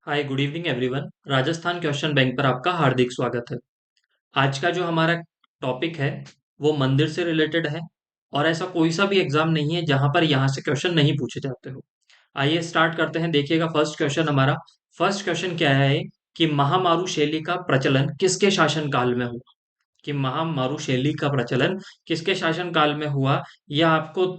Hi good evening everyone. Rajasthan question bank पर आपका हार्दिक स्वागत है। आज का जो हमारा टॉपिक है वो मंदिर से रिलेटेड है और ऐसा कोई सा भी एग्जाम नहीं है जहां पर यहाँ से क्वेश्चन नहीं पूछे जाते हो। आइए स्टार्ट करते हैं। देखिएगा फर्स्ट क्वेश्चन हमारा। फर्स्ट क्वेश्चन क्या है कि महामारु शैली का प्रचलन किसके शासन काल में हुआ। कि महामारु शैली का प्रचलन किसके शासन काल में हुआ, यह आपको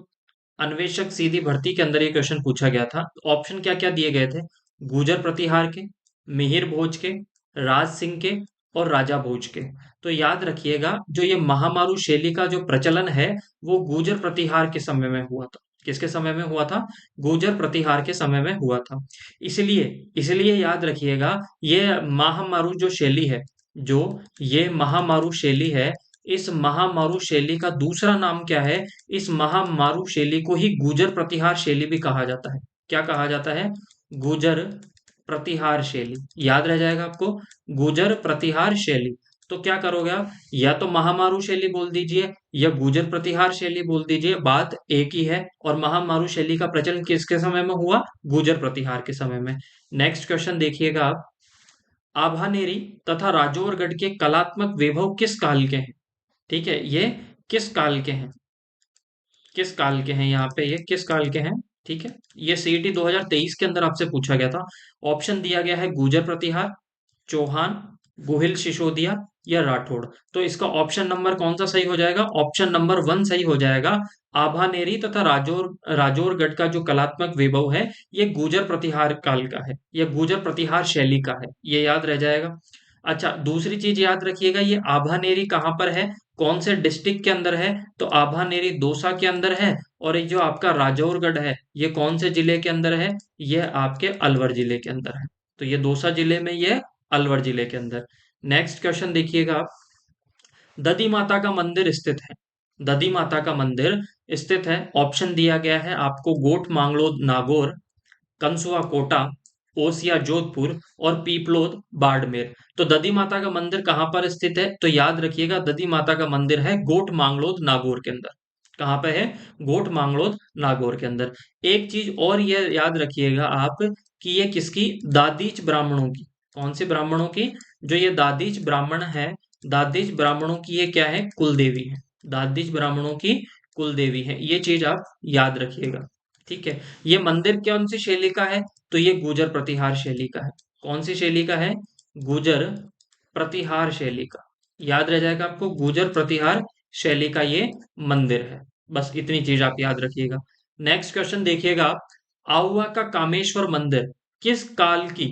अन्वेषक सीधी भर्ती के अंदर ये क्वेश्चन पूछा गया था। ऑप्शन क्या क्या दिए गए थे? गुर्जर प्रतिहार के, मिहिर भोज के, राज सिंह के और राजा भोज के। तो याद रखिएगा जो ये महामारु शैली का जो प्रचलन है वो गुर्जर प्रतिहार के समय में हुआ था। किसके समय में हुआ था? गुर्जर प्रतिहार के समय में हुआ था। इसलिए इसलिए याद रखिएगा ये महामारु जो शैली है, जो ये महामारु शैली है, इस महामारु शैली का दूसरा नाम क्या है? इस महामारु शैली को ही गुर्जर प्रतिहार शैली भी कहा जाता है। क्या कहा जाता है? गुर्जर प्रतिहार शैली। याद रह जाएगा आपको, गुर्जर प्रतिहार शैली। तो क्या करोगे आप? या तो महामारु शैली बोल दीजिए या गुर्जर प्रतिहार शैली बोल दीजिए, बात एक ही है। और महामारु शैली का प्रचलन किसके समय में हुआ? गुर्जर प्रतिहार के समय में। नेक्स्ट क्वेश्चन देखिएगा आप। आभानेरी तथा राजौरगढ़ के कलात्मक वैभव किस काल के हैं? ठीक है, ये किस काल के हैं? किस काल के हैं यहाँ पे, ये किस काल के हैं? ठीक है, ये सीईटी 2023 के अंदर आपसे पूछा गया था। ऑप्शन दिया गया है गुर्जर प्रतिहार, चौहान, गुहिल सिसोदिया या राठौड़। तो इसका ऑप्शन नंबर कौन सा सही हो जाएगा? ऑप्शन नंबर 1 सही हो जाएगा। आभानेरी तथा राजौरगढ़ का जो कलात्मक वैभव है ये गुर्जर प्रतिहार काल का है, ये गुर्जर प्रतिहार शैली का है, ये याद रह जाएगा। अच्छा, दूसरी चीज याद रखिएगा, ये आभानेरी कहाँ पर है, कौन से डिस्ट्रिक्ट के अंदर है? तो आभानेरी दौसा के अंदर है। और ये जो आपका राजौरगढ़ है ये कौन से जिले के अंदर है? ये आपके अलवर जिले के अंदर है। तो ये दौसा जिले में, ये अलवर जिले के अंदर। नेक्स्ट क्वेश्चन देखिएगा आप। दधी माता का मंदिर स्थित है, दधी माता का मंदिर स्थित है। ऑप्शन दिया गया है आपको गोठ मांगलोद नागौर, कंसुआ कोटा, ओसिया जोधपुर और पीपलोद बाड़मेर। तो दधी माता का मंदिर कहाँ पर स्थित है? तो याद रखिएगा दधी माता का मंदिर है गोठ मांगलोद नागौर के अंदर। कहाँ पे है? गोठ मांगलोद नागौर के अंदर। एक चीज और ये याद रखिएगा आप कि ये किसकी, दादीच ब्राह्मणों की। कौन से ब्राह्मणों की? जो ये दादीच ब्राह्मण है, दादीच ब्राह्मणों की ये क्या है? कुल देवी है। दादीच ब्राह्मणों की कुल देवी है, ये चीज आप याद रखिएगा। ठीक है, ये मंदिर कौन सी शैली का है? तो ये गुर्जर प्रतिहार शैली का है। कौन सी शैली का है? गुर्जर प्रतिहार शैली का। याद रह जाएगा आपको, गुर्जर प्रतिहार शैली का ये मंदिर है। बस इतनी चीज आप याद रखिएगा। नेक्स्ट क्वेश्चन देखिएगा आप। आहुआ का कामेश्वर मंदिर किस काल की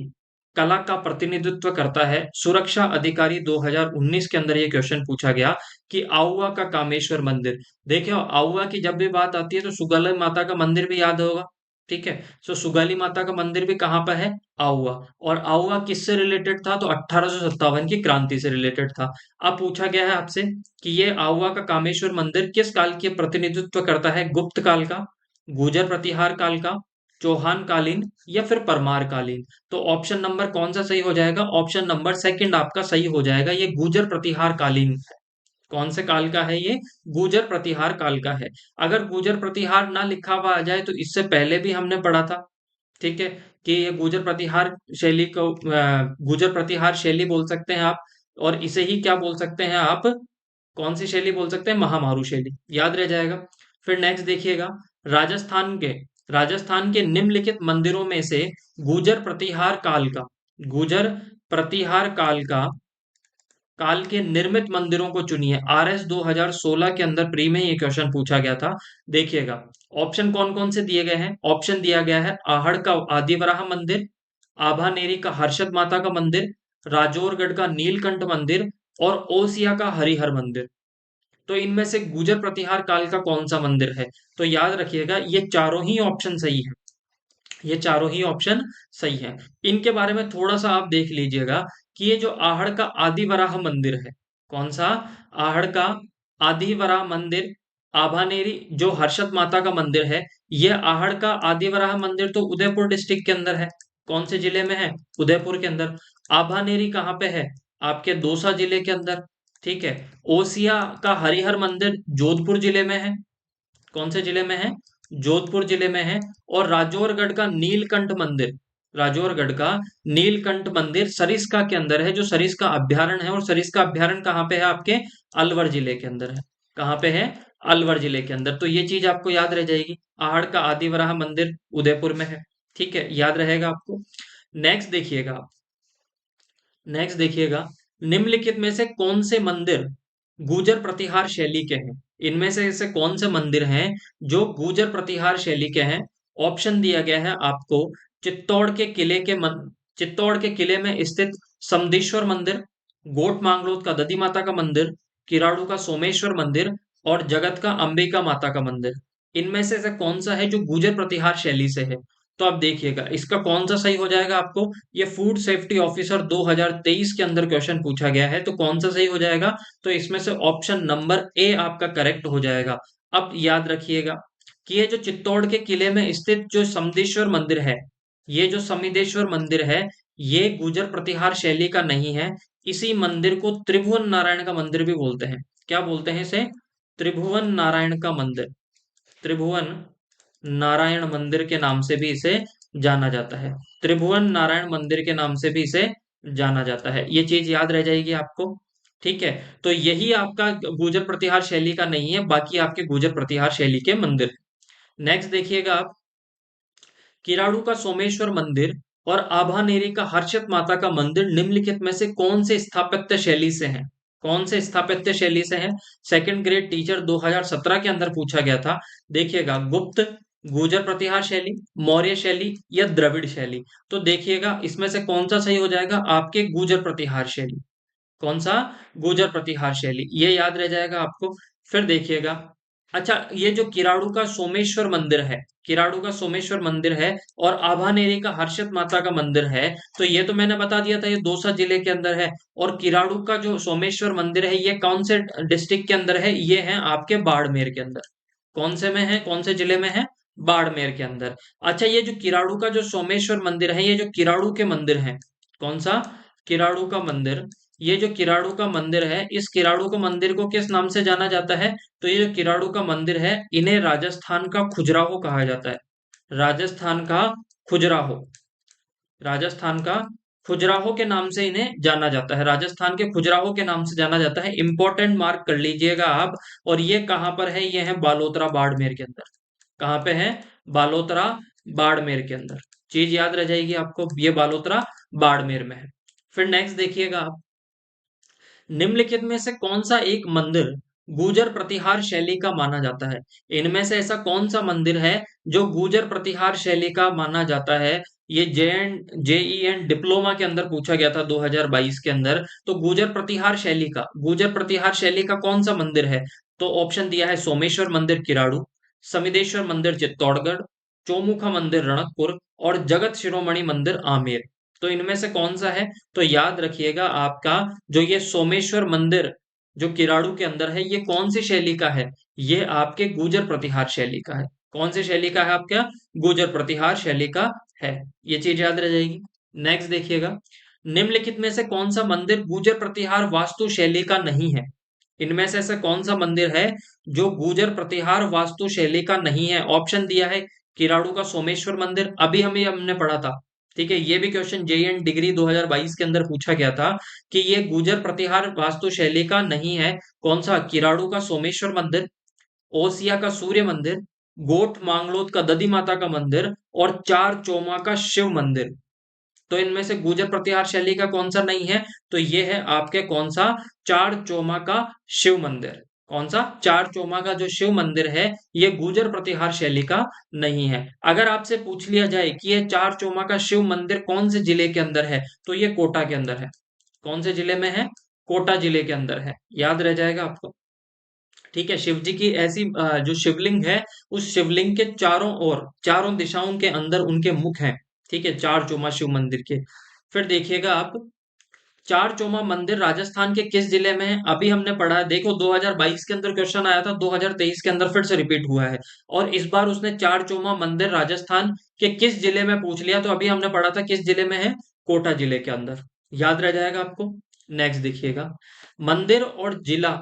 कला का प्रतिनिधित्व करता है? सुरक्षा अधिकारी 2019 के अंदर ये क्वेश्चन पूछा गया कि आहुआ का कामेश्वर मंदिर। देखियो, आहुआ की जब भी बात आती है तो सुगला माता का मंदिर भी याद होगा। ठीक है, सो सुगाली माता का मंदिर भी कहाँ पर है? आहुआ। और आहुआ किससे रिलेटेड था? तो 1857 की क्रांति से रिलेटेड था। अब पूछा गया है आपसे कि ये आहुआ का कामेश्वर मंदिर किस काल के प्रतिनिधित्व करता है? गुप्त काल का, गुर्जर प्रतिहार काल का, चौहान कालीन या फिर परमार कालीन। तो ऑप्शन नंबर कौन सा सही हो जाएगा? ऑप्शन नंबर सेकंड आपका सही हो जाएगा, ये गुर्जर प्रतिहार कालीन है। कौन से काल का है ये? गुर्जर प्रतिहार काल का है। अगर गुर्जर प्रतिहार ना लिखा हुआ आ जाए तो इससे पहले भी हमने पढ़ा था, ठीक है, कि ये गुर्जर प्रतिहार शैली को गुर्जर प्रतिहार शैली बोल सकते हैं आप। और इसे ही क्या बोल सकते हैं आप? कौन सी शैली बोल सकते हैं? महामारु शैली। याद रह जाएगा। फिर नेक्स्ट देखिएगा। राजस्थान के राजस्थान के निम्नलिखित मंदिरों में से गुर्जर प्रतिहार काल का, गुर्जर प्रतिहार काल के निर्मित मंदिरों को चुनिए। आरएस 2016 के अंदर प्री में ये क्वेश्चन पूछा गया था। देखिएगा ऑप्शन कौन कौन से दिए गए हैं। ऑप्शन दिया गया है आहड़ का आदिवराह मंदिर, आभानेरी का हर्षद माता का मंदिर, राजौरगढ़ का नीलकंठ मंदिर और ओसिया का हरिहर मंदिर। तो इनमें से गुर्जर प्रतिहार काल का कौन सा मंदिर है? तो याद रखिएगा ये चारों ही ऑप्शन सही है, ये चारों ही ऑप्शन सही है। इनके बारे में थोड़ा सा आप देख लीजिएगा कि ये जो आहड़ का आदिवराह मंदिर है, कौन सा? आहड़ का आदिवराह मंदिर, आभानेरी जो हर्षद माता का मंदिर है, ये आहड़ का आदिवराह मंदिर तो उदयपुर डिस्ट्रिक्ट के अंदर है। कौन से जिले में है? उदयपुर के अंदर। आभानेरी कहाँ पे है? आपके दौसा जिले के अंदर। ठीक है, ओसिया का हरिहर मंदिर जोधपुर जिले में है। कौन से जिले में है? जोधपुर जिले में है। और राजौरगढ़ का नीलकंठ मंदिर, राजौरगढ़ का नीलकंठ मंदिर सरिस्का के अंदर है, जो सरिस्का अभ्यारण्य है। और सरिस्का अभ्यारण्य कहाँ पे है? आपके अलवर जिले के अंदर है। कहाँ पे है? अलवर जिले के अंदर। तो ये चीज आपको याद रह जाएगी। आहड़ का आदिवराह मंदिर उदयपुर में है। ठीक है, याद रहेगा आपको। नेक्स्ट देखिएगा आप। नेक्स्ट देखिएगा, निम्नलिखित में से कौन से मंदिर गुर्जर प्रतिहार शैली के हैं? इनमें से ऐसे कौन से मंदिर हैं जो गुर्जर प्रतिहार शैली के हैं? ऑप्शन दिया गया है आपको। चित्तौड़ के किले के चित्तौड़ के किले में स्थित समदेश्वर मंदिर, गोट मांगलोद का ददी माता का मंदिर, किराड़ू का सोमेश्वर मंदिर और जगत का अंबिका माता का मंदिर। इनमें से ऐसा कौन सा है जो गुर्जर प्रतिहार शैली से है? तो आप देखिएगा इसका कौन सा सही हो जाएगा आपको। ये फूड सेफ्टी ऑफिसर 2023 के अंदर क्वेश्चन पूछा गया है, तो कौन सा सही हो जाएगा? तो इसमें से ऑप्शन नंबर ए आपका करेक्ट हो जाएगा। अब याद रखिएगा कि ये जो चित्तौड़ के किले में स्थित जो समदेश्वर मंदिर है, ये जो समिदेश्वर मंदिर है, ये गुर्जर प्रतिहार शैली का नहीं है। इसी मंदिर को त्रिभुवन नारायण का मंदिर भी बोलते हैं। क्या बोलते हैं इसे? त्रिभुवन नारायण का मंदिर। त्रिभुवन नारायण मंदिर के नाम से भी इसे जाना जाता है। त्रिभुवन नारायण मंदिर के नाम से भी इसे जाना जाता है। ये चीज याद रह जाएगी आपको। ठीक है, तो यही आपका गुर्जर प्रतिहार शैली का नहीं है, बाकी आपके गुर्जर प्रतिहार शैली के मंदिर। नेक्स्ट देखिएगा आप, किराड़ू का सोमेश्वर मंदिर और आभानेरी का हर्षित माता का मंदिर निम्नलिखित में से कौन से स्थापत्य शैली से हैं? कौन से स्थापत्य शैली से हैं? सेकंड ग्रेड टीचर 2017 के अंदर पूछा गया था। देखिएगा, गुप्त, गुर्जर प्रतिहार शैली, मौर्य शैली या द्रविड़ शैली। तो देखिएगा इसमें से कौन सा सही हो जाएगा? आपके गुर्जर प्रतिहार शैली। कौन सा? गुर्जर प्रतिहार शैली, ये याद रह जाएगा आपको। फिर देखिएगा, अच्छा, ये जो किराड़ू का सोमेश्वर मंदिर है, किराड़ू का सोमेश्वर मंदिर है और आभानेरी का हर्षित माता का मंदिर है, तो ये तो मैंने बता दिया था, ये दौसा जिले के अंदर है। और किराड़ू का जो सोमेश्वर मंदिर है, ये कौन से डिस्ट्रिक्ट के अंदर है? ये है आपके बाड़मेर के अंदर। कौन से में है? कौन से जिले में है? बाड़मेर के अंदर। अच्छा, ये जो किराड़ू का जो सोमेश्वर मंदिर है, ये जो किराड़ू के मंदिर है, कौन सा? किराड़ू का मंदिर। ये जो किराड़ू का मंदिर है, इस किराड़ू का मंदिर को किस नाम से जाना जाता है? तो ये जो किराड़ू का मंदिर है, इन्हें राजस्थान का खजुराहो कहा जाता है। राजस्थान का खजुराहो। राजस्थान का खजुराहो के नाम से इन्हें जाना जाता है। राजस्थान के खजुराहो के नाम से जाना जाता है। इंपॉर्टेंट मार्क कर लीजिएगा आप। और ये कहाँ पर है? ये है बालोतरा बाड़मेर के अंदर। कहाँ पे है? बालोतरा बाड़मेर के अंदर। चीज याद रह जाएगी आपको, ये बालोतरा बाड़मेर में है। फिर नेक्स्ट देखिएगा आप, निम्नलिखित में से कौन सा एक मंदिर गुर्जर प्रतिहार शैली का माना जाता है? इनमें से ऐसा कौन सा मंदिर है जो गुर्जर प्रतिहार शैली का माना जाता है? ये जेईएन डिप्लोमा के अंदर पूछा गया था 2022 के अंदर। तो गुर्जर प्रतिहार शैली का, गुर्जर प्रतिहार शैली का कौन सा मंदिर है? तो ऑप्शन दिया है सोमेश्वर मंदिर किराड़ू, समिदेश्वर मंदिर चित्तौड़गढ़, चौमुखा मंदिर रणकपुर और जगत शिरोमणि मंदिर आमेर। तो इनमें से कौन सा है? तो याद रखिएगा आपका, जो ये सोमेश्वर मंदिर जो किराड़ू के अंदर है, ये कौन सी शैली का है? ये आपके गुर्जर प्रतिहार शैली का है। कौन सी शैली का है? आपका गुर्जर प्रतिहार शैली का है। ये चीज याद रह जाएगी। नेक्स्ट देखिएगा, निम्नलिखित में से कौन सा मंदिर गुर्जर प्रतिहार वास्तु शैली का नहीं है? इनमें से ऐसा कौन सा मंदिर है जो गुर्जर प्रतिहार वास्तु शैली का नहीं है? ऑप्शन दिया है किराड़ू का सोमेश्वर मंदिर, अभी हमें हमने पढ़ा था। ठीक है, ये भी क्वेश्चन जेईएन डिग्री 2022 के अंदर पूछा गया था कि ये गुर्जर प्रतिहार वास्तु शैली का नहीं है। कौन सा? किराड़ू का सोमेश्वर मंदिर, ओसिया का सूर्य मंदिर, गोठ मांगलोद का ददी माता का मंदिर और चार चौमा का शिव मंदिर। तो इनमें से गुर्जर प्रतिहार शैली का कौन सा नहीं है? तो ये है आपके कौन सा? चार चौमा का शिव मंदिर। कौन सा? चार चौमा का जो शिव मंदिर है, ये गुर्जर प्रतिहार शैली का नहीं है। अगर आपसे पूछ लिया जाए कि ये चार चौमा का शिव मंदिर कौन से जिले के अंदर है, तो ये कोटा के अंदर है। कौन से जिले में है? कोटा जिले के अंदर है। याद रह जाएगा आपको। ठीक है, शिव जी की ऐसी जो शिवलिंग है, उस शिवलिंग के चारों ओर, चारों दिशाओं के अंदर उनके मुख हैं। ठीक है, चार चौमा शिव मंदिर के। फिर देखिएगा आप, चार चौमा मंदिर राजस्थान के किस जिले में है? अभी हमने पढ़ा है, देखो 2022 के अंदर क्वेश्चन आया था, 2023 के अंदर फिर से रिपीट हुआ है। और इस बार उसने चार चौमा मंदिर राजस्थान के किस जिले में पूछ लिया, तो अभी हमने पढ़ा था किस जिले में है? कोटा जिले के अंदर। याद रह जाएगा आपको। नेक्स्ट देखिएगा, मंदिर और जिला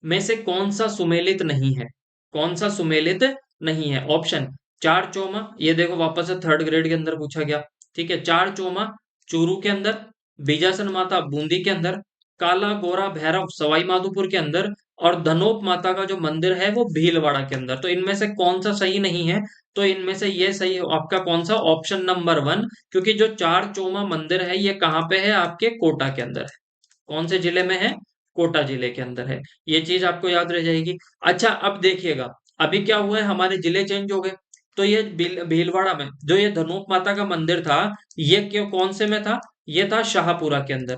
में से कौन सा सुमेलित नहीं है? कौन सा सुमेलित नहीं है? ऑप्शन, चार चौमा, ये देखो वापस से थर्ड ग्रेड के अंदर पूछा गया। ठीक है, चार चोमा चूरू के अंदर, बीजासन माता बूंदी के अंदर, काला गोरा भैरव सवाई माधोपुर के अंदर, और धनोप माता का जो मंदिर है वो भीलवाड़ा के अंदर। तो इनमें से कौन सा सही नहीं है? तो इनमें से ये सही है आपका कौन सा? ऑप्शन नंबर वन, क्योंकि जो चार चोमा मंदिर है ये कहाँ पे है? आपके कोटा के अंदर है। कौन से जिले में है? कोटा जिले के अंदर है। ये चीज आपको याद रह जाएगी। अच्छा, अब देखिएगा, अभी क्या हुआ है, हमारे जिले चेंज हो गए। तो ये भीलवाड़ा में जो ये धनोप माता का मंदिर था, ये क्यों कौन से में था? ये था शाहपुरा के अंदर।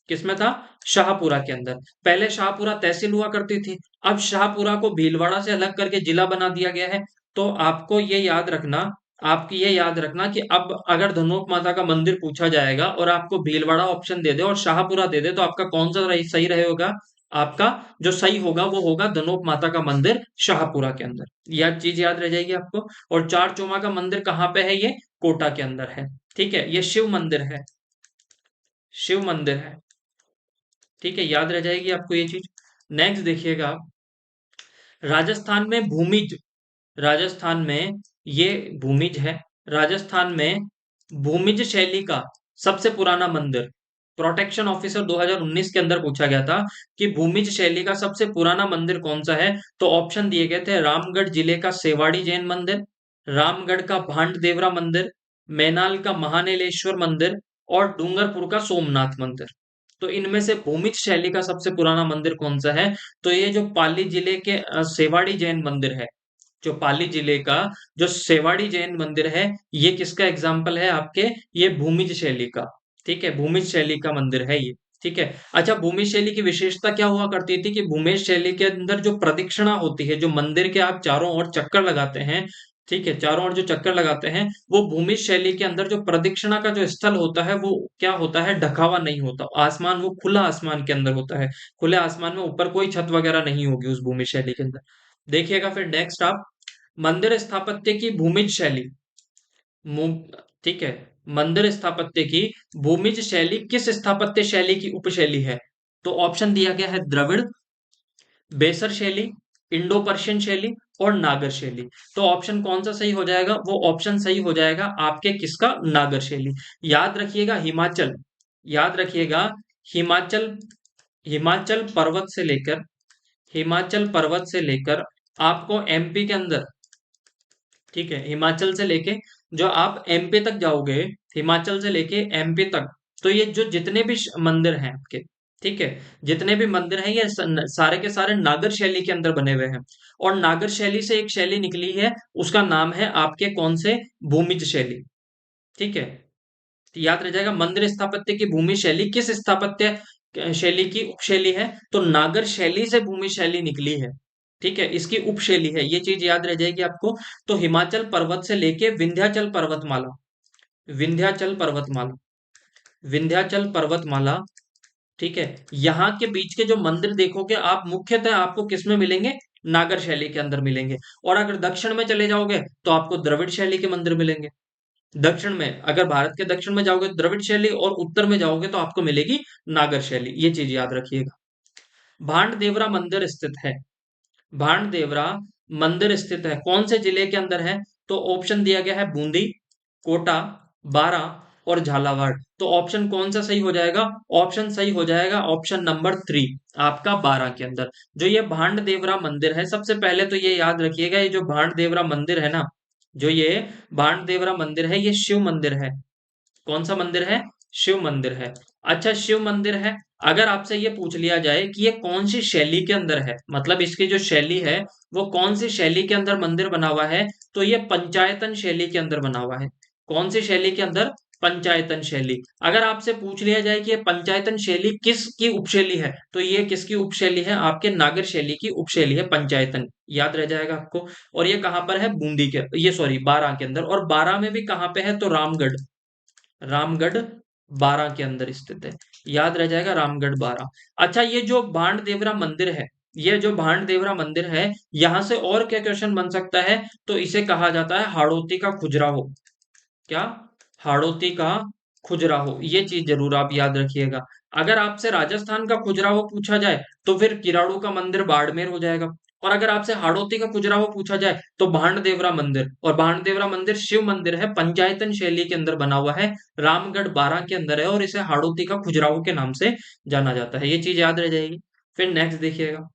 किसमें था? शाहपुरा के अंदर। पहले शाहपुरा तहसील हुआ करती थी, अब शाहपुरा को भीलवाड़ा से अलग करके जिला बना दिया गया है। तो आपकी ये याद रखना कि अब अगर धनोप माता का मंदिर पूछा जाएगा और आपको भीलवाड़ा ऑप्शन दे दे और शाहपुरा दे दे, तो आपका कौन सा सही रहेगा? आपका जो सही होगा वो होगा धनोप माता का मंदिर शाहपुरा के अंदर। यह चीज याद रह जाएगी आपको। और चार चोमा का मंदिर कहाँ पे है? ये कोटा के अंदर है। ठीक है, ये शिव मंदिर है, शिव मंदिर है। ठीक है, याद रह जाएगी आपको ये चीज। नेक्स्ट देखिएगा आप, राजस्थान में भूमिज, राजस्थान में ये भूमिज है। राजस्थान में भूमिज शैली का सबसे पुराना मंदिर, प्रोटेक्शन ऑफिसर 2019 के अंदर पूछा गया था कि भूमिज शैली का सबसे पुराना मंदिर कौन सा है। तो ऑप्शन दिए गए थे, रामगढ़ जिले का सेवाड़ी जैन मंदिर, रामगढ़ का भांड देवरा मंदिर, मैनाल का महानेलेश्वर मंदिर, और डूंगरपुर का सोमनाथ मंदिर। तो इनमें से भूमिज शैली का सबसे पुराना मंदिर कौन सा है? तो ये जो पाली जिले के सेवाड़ी जैन मंदिर है, जो पाली जिले का जो सेवाड़ी जैन मंदिर है, ये किसका एग्जाम्पल है? आपके ये भूमिज शैली का। ठीक है, भूमिज शैली का मंदिर है ये। ठीक है। अच्छा, भूमिज शैली की विशेषता क्या हुआ करती थी कि भूमिज शैली के अंदर जो प्रदक्षिणा होती है, जो मंदिर के आप चारों ओर चक्कर लगाते हैं, ठीक है, चारों ओर जो चक्कर लगाते हैं, वो भूमिज शैली के अंदर जो प्रदक्षिणा का जो स्थल होता है वो क्या होता है? ढका हुआ नहीं होता, आसमान वो खुला आसमान के अंदर होता है। खुले आसमान में ऊपर कोई छत वगैरह नहीं होगी उस भूमि शैली के अंदर। देखिएगा फिर नेक्स्ट आप, मंदिर स्थापत्य की भूमिज शैली, ठीक है, मंदिर स्थापत्य की भूमिज शैली किस स्थापत्य शैली की उपशैली है? तो ऑप्शन दिया गया है, द्रविड़, बेसर शैली, इंडो पर्शियन शैली, और नागर शैली। तो ऑप्शन कौन सा सही हो जाएगा? वो ऑप्शन सही हो जाएगा आपके किसका? नागर शैली। याद रखिएगा हिमाचल, याद रखिएगा हिमाचल, हिमाचल पर्वत से लेकर, हिमाचल पर्वत से लेकर आपको एमपी के अंदर, ठीक है, हिमाचल से लेके जो आप एमपी तक जाओगे, हिमाचल से लेके एमपी तक, तो ये जो जितने भी मंदिर हैं आपके, ठीक है, जितने भी मंदिर हैं ये सारे के सारे नागर शैली के अंदर बने हुए हैं। और नागर शैली से एक शैली निकली है, उसका नाम है आपके कौन से? भूमिज शैली। ठीक है, तो याद रह जाएगा, मंदिर स्थापत्य की भूमि शैली किस स्थापत्य शैली की उपशैली है? तो नागर शैली से भूमि शैली निकली है। ठीक है, इसकी उपशैली है, ये चीज याद रह जाएगी आपको। तो हिमाचल पर्वत से लेके विंध्याचल पर्वतमाला, विंध्याचल पर्वतमाला, विंध्याचल पर्वतमाला, ठीक है, यहाँ के बीच के जो मंदिर देखोगे आप, मुख्यतः आपको किसमें मिलेंगे? नागर शैली के अंदर मिलेंगे। और अगर दक्षिण में चले जाओगे तो आपको द्रविड़ शैली के मंदिर मिलेंगे। दक्षिण में, अगर भारत के दक्षिण में जाओगे तो द्रविड़ शैली, और उत्तर में जाओगे तो आपको मिलेगी नागर शैली। ये चीज याद रखिएगा। भांड देवरा मंदिर स्थित है, भांड देवरा मंदिर स्थित है कौन से जिले के अंदर है? तो ऑप्शन दिया गया है, बूंदी, कोटा, बारा, और झालावाड़। तो ऑप्शन कौन सा सही हो जाएगा? ऑप्शन सही हो जाएगा ऑप्शन नंबर थ्री, आपका बारा के अंदर। जो ये भांड देवरा मंदिर है, सबसे पहले तो ये याद रखिएगा, ये जो भांड देवरा मंदिर है ना, जो ये भांड देवरा मंदिर है, ये शिव मंदिर है। कौन सा मंदिर है? शिव मंदिर है। अच्छा, शिव मंदिर है, अगर आपसे ये पूछ लिया जाए कि ये कौन सी शैली के अंदर है, मतलब इसकी जो शैली है वो कौन सी शैली के अंदर मंदिर बना हुआ है, तो ये पंचायतन शैली के अंदर बना हुआ है। कौन सी शैली के अंदर? पंचायतन शैली। अगर आपसे पूछ लिया जाए कि ये पंचायतन शैली किसकी उपशैली है, तो ये किसकी उपशैली है? आपके नागर शैली की उपशैली है पंचायतन। याद रह जाएगा आपको। और ये कहाँ पर है? बूंदी के, ये सॉरी बारां के अंदर। और बारां में भी कहाँ पे है? तो रामगढ़, रामगढ़ बारां के अंदर स्थित है। याद रह जाएगा, रामगढ़ बारां। अच्छा, ये जो भांड देवरा मंदिर है, ये जो भांड देवरा मंदिर है, यहां से और क्या क्वेश्चन बन सकता है? तो इसे कहा जाता है हाड़ौती का खजुराहो। क्या? हाड़ौती का खजुराहो। ये चीज जरूर आप याद रखिएगा। अगर आपसे राजस्थान का खजुराहो पूछा जाए तो फिर किराड़ू का मंदिर बाड़मेर हो जाएगा। और अगर आपसे हाड़ौती का खजुराहो पूछा जाए तो भांडदेवरा मंदिर, और भांडदेवरा मंदिर शिव मंदिर है, पंचायतन शैली के अंदर बना हुआ है, रामगढ़ बारां के अंदर है, और इसे हाड़ौती का खजुराहो के नाम से जाना जाता है। ये चीज याद रह जाएगी। फिर नेक्स्ट देखिएगा,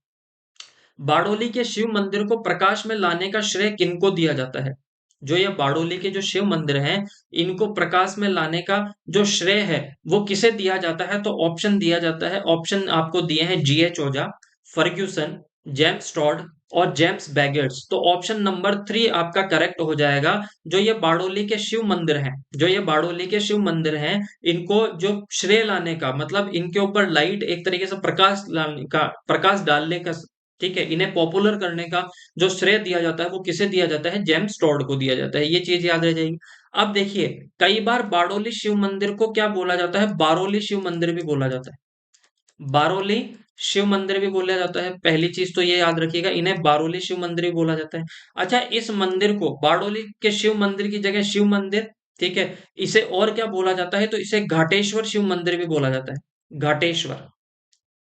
बारडोली के शिव मंदिर को प्रकाश में लाने का श्रेय किनको दिया जाता है? जो ये बारडोली के जो शिव मंदिर हैं, इनको प्रकाश में लाने का जो श्रेय है वो किसे दिया जाता है? तो ऑप्शन दिया जाता है, ऑप्शन आपको दिए हैं G.H. ओझा, फर्ग्यूसन, जेम्स टॉड और जेम्स बैगेट्स। तो ऑप्शन नंबर 3 आपका करेक्ट हो जाएगा। जो ये बारडोली के शिव मंदिर हैं, जो ये बारडोली के शिव मंदिर हैं, इनको जो श्रेय लाने का मतलब इनके ऊपर लाइट एक तरीके से प्रकाश लाने का, प्रकाश डालने का, ठीक है, इन्हें पॉपुलर करने का जो श्रेय दिया जाता है वो किसे दिया जाता है? जेम्स टॉड को दिया जाता है। ये चीज याद रह जाएगी। अब देखिए, कई बार बारडोली शिव मंदिर को क्या बोला जाता है? बारोली शिव मंदिर भी बोला जाता है। बारोली शिव मंदिर भी बोला जाता है। पहली चीज तो ये याद रखिएगा, इन्हें बारोली शिव मंदिर भी बोला जाता है। अच्छा, इस मंदिर को बारडोली के शिव मंदिर की जगह शिव मंदिर, ठीक है, इसे और क्या बोला जाता है? तो इसे घाटेश्वर शिव मंदिर भी बोला जाता है, घाटेश्वर,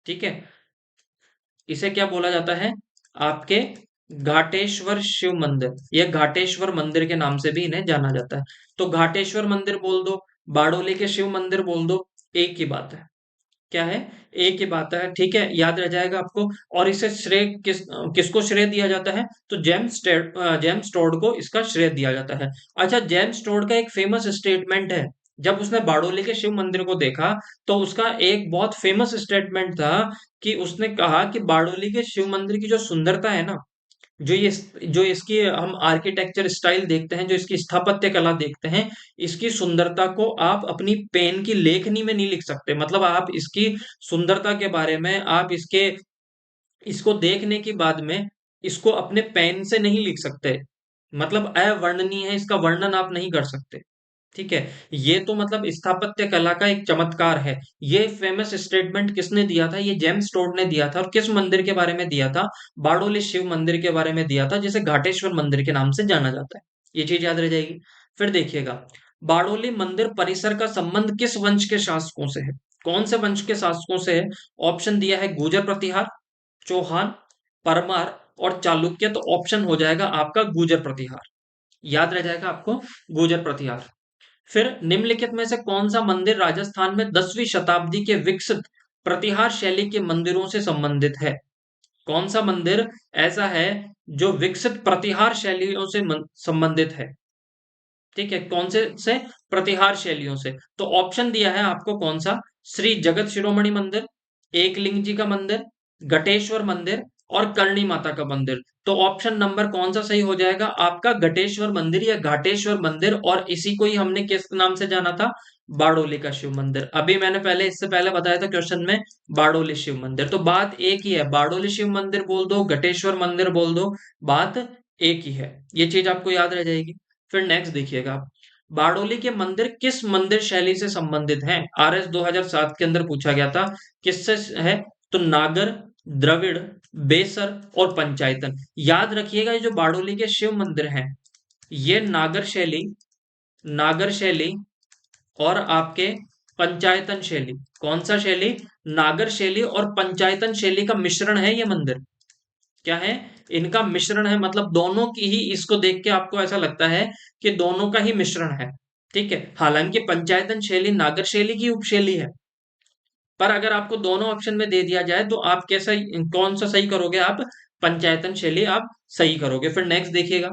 ठीक है। इसे क्या बोला जाता है? आपके घाटेश्वर शिव मंदिर, यह घाटेश्वर मंदिर के नाम से भी इन्हें जाना जाता है। तो घाटेश्वर मंदिर बोल दो, बारडोली के शिव मंदिर बोल दो, एक ही बात है। क्या है? एक ही बात है, ठीक है, याद रह जाएगा आपको। और इसे श्रेय किसको श्रेय दिया जाता है? तो जेम्स टोड को इसका श्रेय दिया जाता है। अच्छा, जेम्स टोड का एक फेमस स्टेटमेंट है। जब उसने बारडोली के शिव मंदिर को देखा तो उसका एक बहुत फेमस स्टेटमेंट था कि उसने कहा कि बारडोली के शिव मंदिर की जो सुंदरता है ना, जो ये जो इसकी हम आर्किटेक्चर स्टाइल देखते हैं, जो इसकी स्थापत्य कला देखते हैं, इसकी सुंदरता को आप अपनी पेन की लेखनी में नहीं लिख सकते। मतलब आप इसकी सुंदरता के बारे में, आप इसको देखने के बाद में इसको अपने पेन से नहीं लिख सकते। मतलब अवर्णनीय है, इसका वर्णन आप नहीं कर सकते। ठीक है, ये तो मतलब स्थापत्य कला का एक चमत्कार है। ये फेमस स्टेटमेंट किसने दिया था? ये जेम्स टोड ने दिया था। और किस मंदिर के बारे में दिया था? बारडोली शिव मंदिर के बारे में दिया था, जिसे घाटेश्वर मंदिर के नाम से जाना जाता है। ये चीज याद रह जाएगी। फिर देखिएगा, बारडोली मंदिर परिसर का संबंध किस वंश के शासकों से है? कौन से वंश के शासकों से है? ऑप्शन दिया है गुर्जर प्रतिहार, चौहान, परमार और चालुक्य। तो ऑप्शन हो जाएगा आपका गुर्जर प्रतिहार। याद रह जाएगा आपको, गुर्जर प्रतिहार। फिर निम्नलिखित में से कौन सा मंदिर राजस्थान में 10वीं शताब्दी के विकसित प्रतिहार शैली के मंदिरों से संबंधित है? कौन सा मंदिर ऐसा है जो विकसित प्रतिहार शैलियों से संबंधित है? ठीक है, कौन से प्रतिहार शैलियों से? तो ऑप्शन दिया है आपको कौन सा? श्री जगत शिरोमणि मंदिर, एकलिंग जी का मंदिर, घटेश्वर मंदिर और करणी माता का मंदिर। तो ऑप्शन नंबर कौन सा सही हो जाएगा? आपका घटेश्वर मंदिर या घाटेश्वर मंदिर। और इसी को ही हमने किस नाम से जाना था? बारडोली का शिव मंदिर। अभी मैंने पहले, इससे पहले बताया था क्वेश्चन में, बारडोली शिव मंदिर। तो बात एक ही है, बारडोली शिव मंदिर बोल दो, घटेश्वर मंदिर बोल दो, बात एक ही है। ये चीज आपको याद रह जाएगी। फिर नेक्स्ट देखिएगा आप, बारडोली के मंदिर किस मंदिर शैली से संबंधित हैं? RS 2007 के अंदर पूछा गया था, किससे है? तो नागर, द्रविड़, बेसर और पंचायतन। याद रखिएगा, ये जो बारडोली के शिव मंदिर हैं, ये नागर शैली और आपके पंचायतन शैली, कौन सा शैली? नागर शैली और पंचायतन शैली का मिश्रण है ये मंदिर। क्या है? इनका मिश्रण है। मतलब दोनों की ही, इसको देख के आपको ऐसा लगता है कि दोनों का ही मिश्रण है। ठीक है, हालांकि पंचायतन शैली नागर शैली की उपशैली है, पर अगर आपको दोनों ऑप्शन में दे दिया जाए तो आप कैसा, कौन सा सही करोगे? आप पंचायतन शैली आप सही करोगे। फिर नेक्स्ट देखिएगा,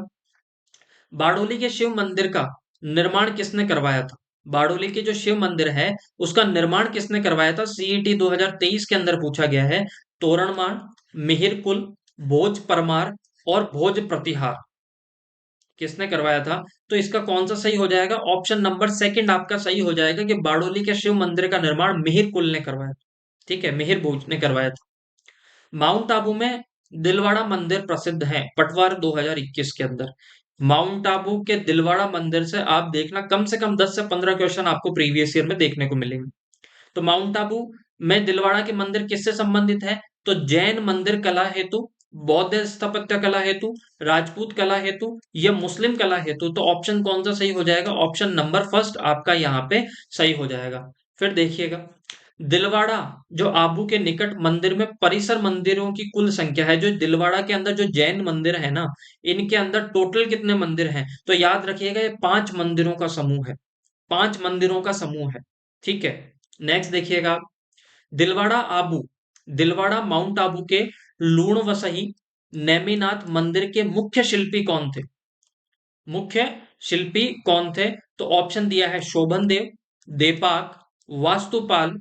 बारडोली के शिव मंदिर का निर्माण किसने करवाया था? बारडोली के जो शिव मंदिर है उसका निर्माण किसने करवाया था? CET 2023 के अंदर पूछा गया है। तोरणमाण, मिहिरकुल, भोज परमार और भोज प्रतिहार, किसने करवाया था? तो इसका कौन सा सही हो जाएगा? ऑप्शन नंबर सेकंड आपका सही हो जाएगा कि बारडोली के शिव मंदिर का निर्माण मिहिर कुल ने करवाया था। ठीक है, मिहिर भोज ने करवाया था। माउंट आबू में दिलवाड़ा मंदिर प्रसिद्ध है, पटवार 2021 के अंदर। माउंट आबू के दिलवाड़ा मंदिर से आप देखना कम से कम 10 से 15 क्वेश्चन आपको प्रीवियस ईयर में देखने को मिलेंगे। तो माउंट आबू में दिलवाड़ा के मंदिर किससे संबंधित है? तो जैन मंदिर कला हेतु, बौद्ध स्थापत्य कला हेतु, राजपूत कला हेतु या मुस्लिम कला हेतु। तो ऑप्शन कौन सा सही हो जाएगा? ऑप्शन नंबर फर्स्ट आपका यहाँ पे सही हो जाएगा। फिर देखिएगा, दिलवाड़ा जो आबू के निकट मंदिर में परिसर मंदिरों की कुल संख्या है। जो दिलवाड़ा के अंदर जो जैन मंदिर है ना, इनके अंदर टोटल कितने मंदिर हैं? तो याद रखिएगा, ये 5 मंदिरों का समूह है। 5 मंदिरों का समूह है। ठीक है। नेक्स्ट देखिएगा, दिलवाड़ा आबू, दिलवाड़ा माउंट आबू के लूण वसही नेमिनाथ मंदिर के मुख्य शिल्पी कौन थे? मुख्य शिल्पी कौन थे? तो ऑप्शन दिया है शोभन देव, देपाक, वास्तुपाल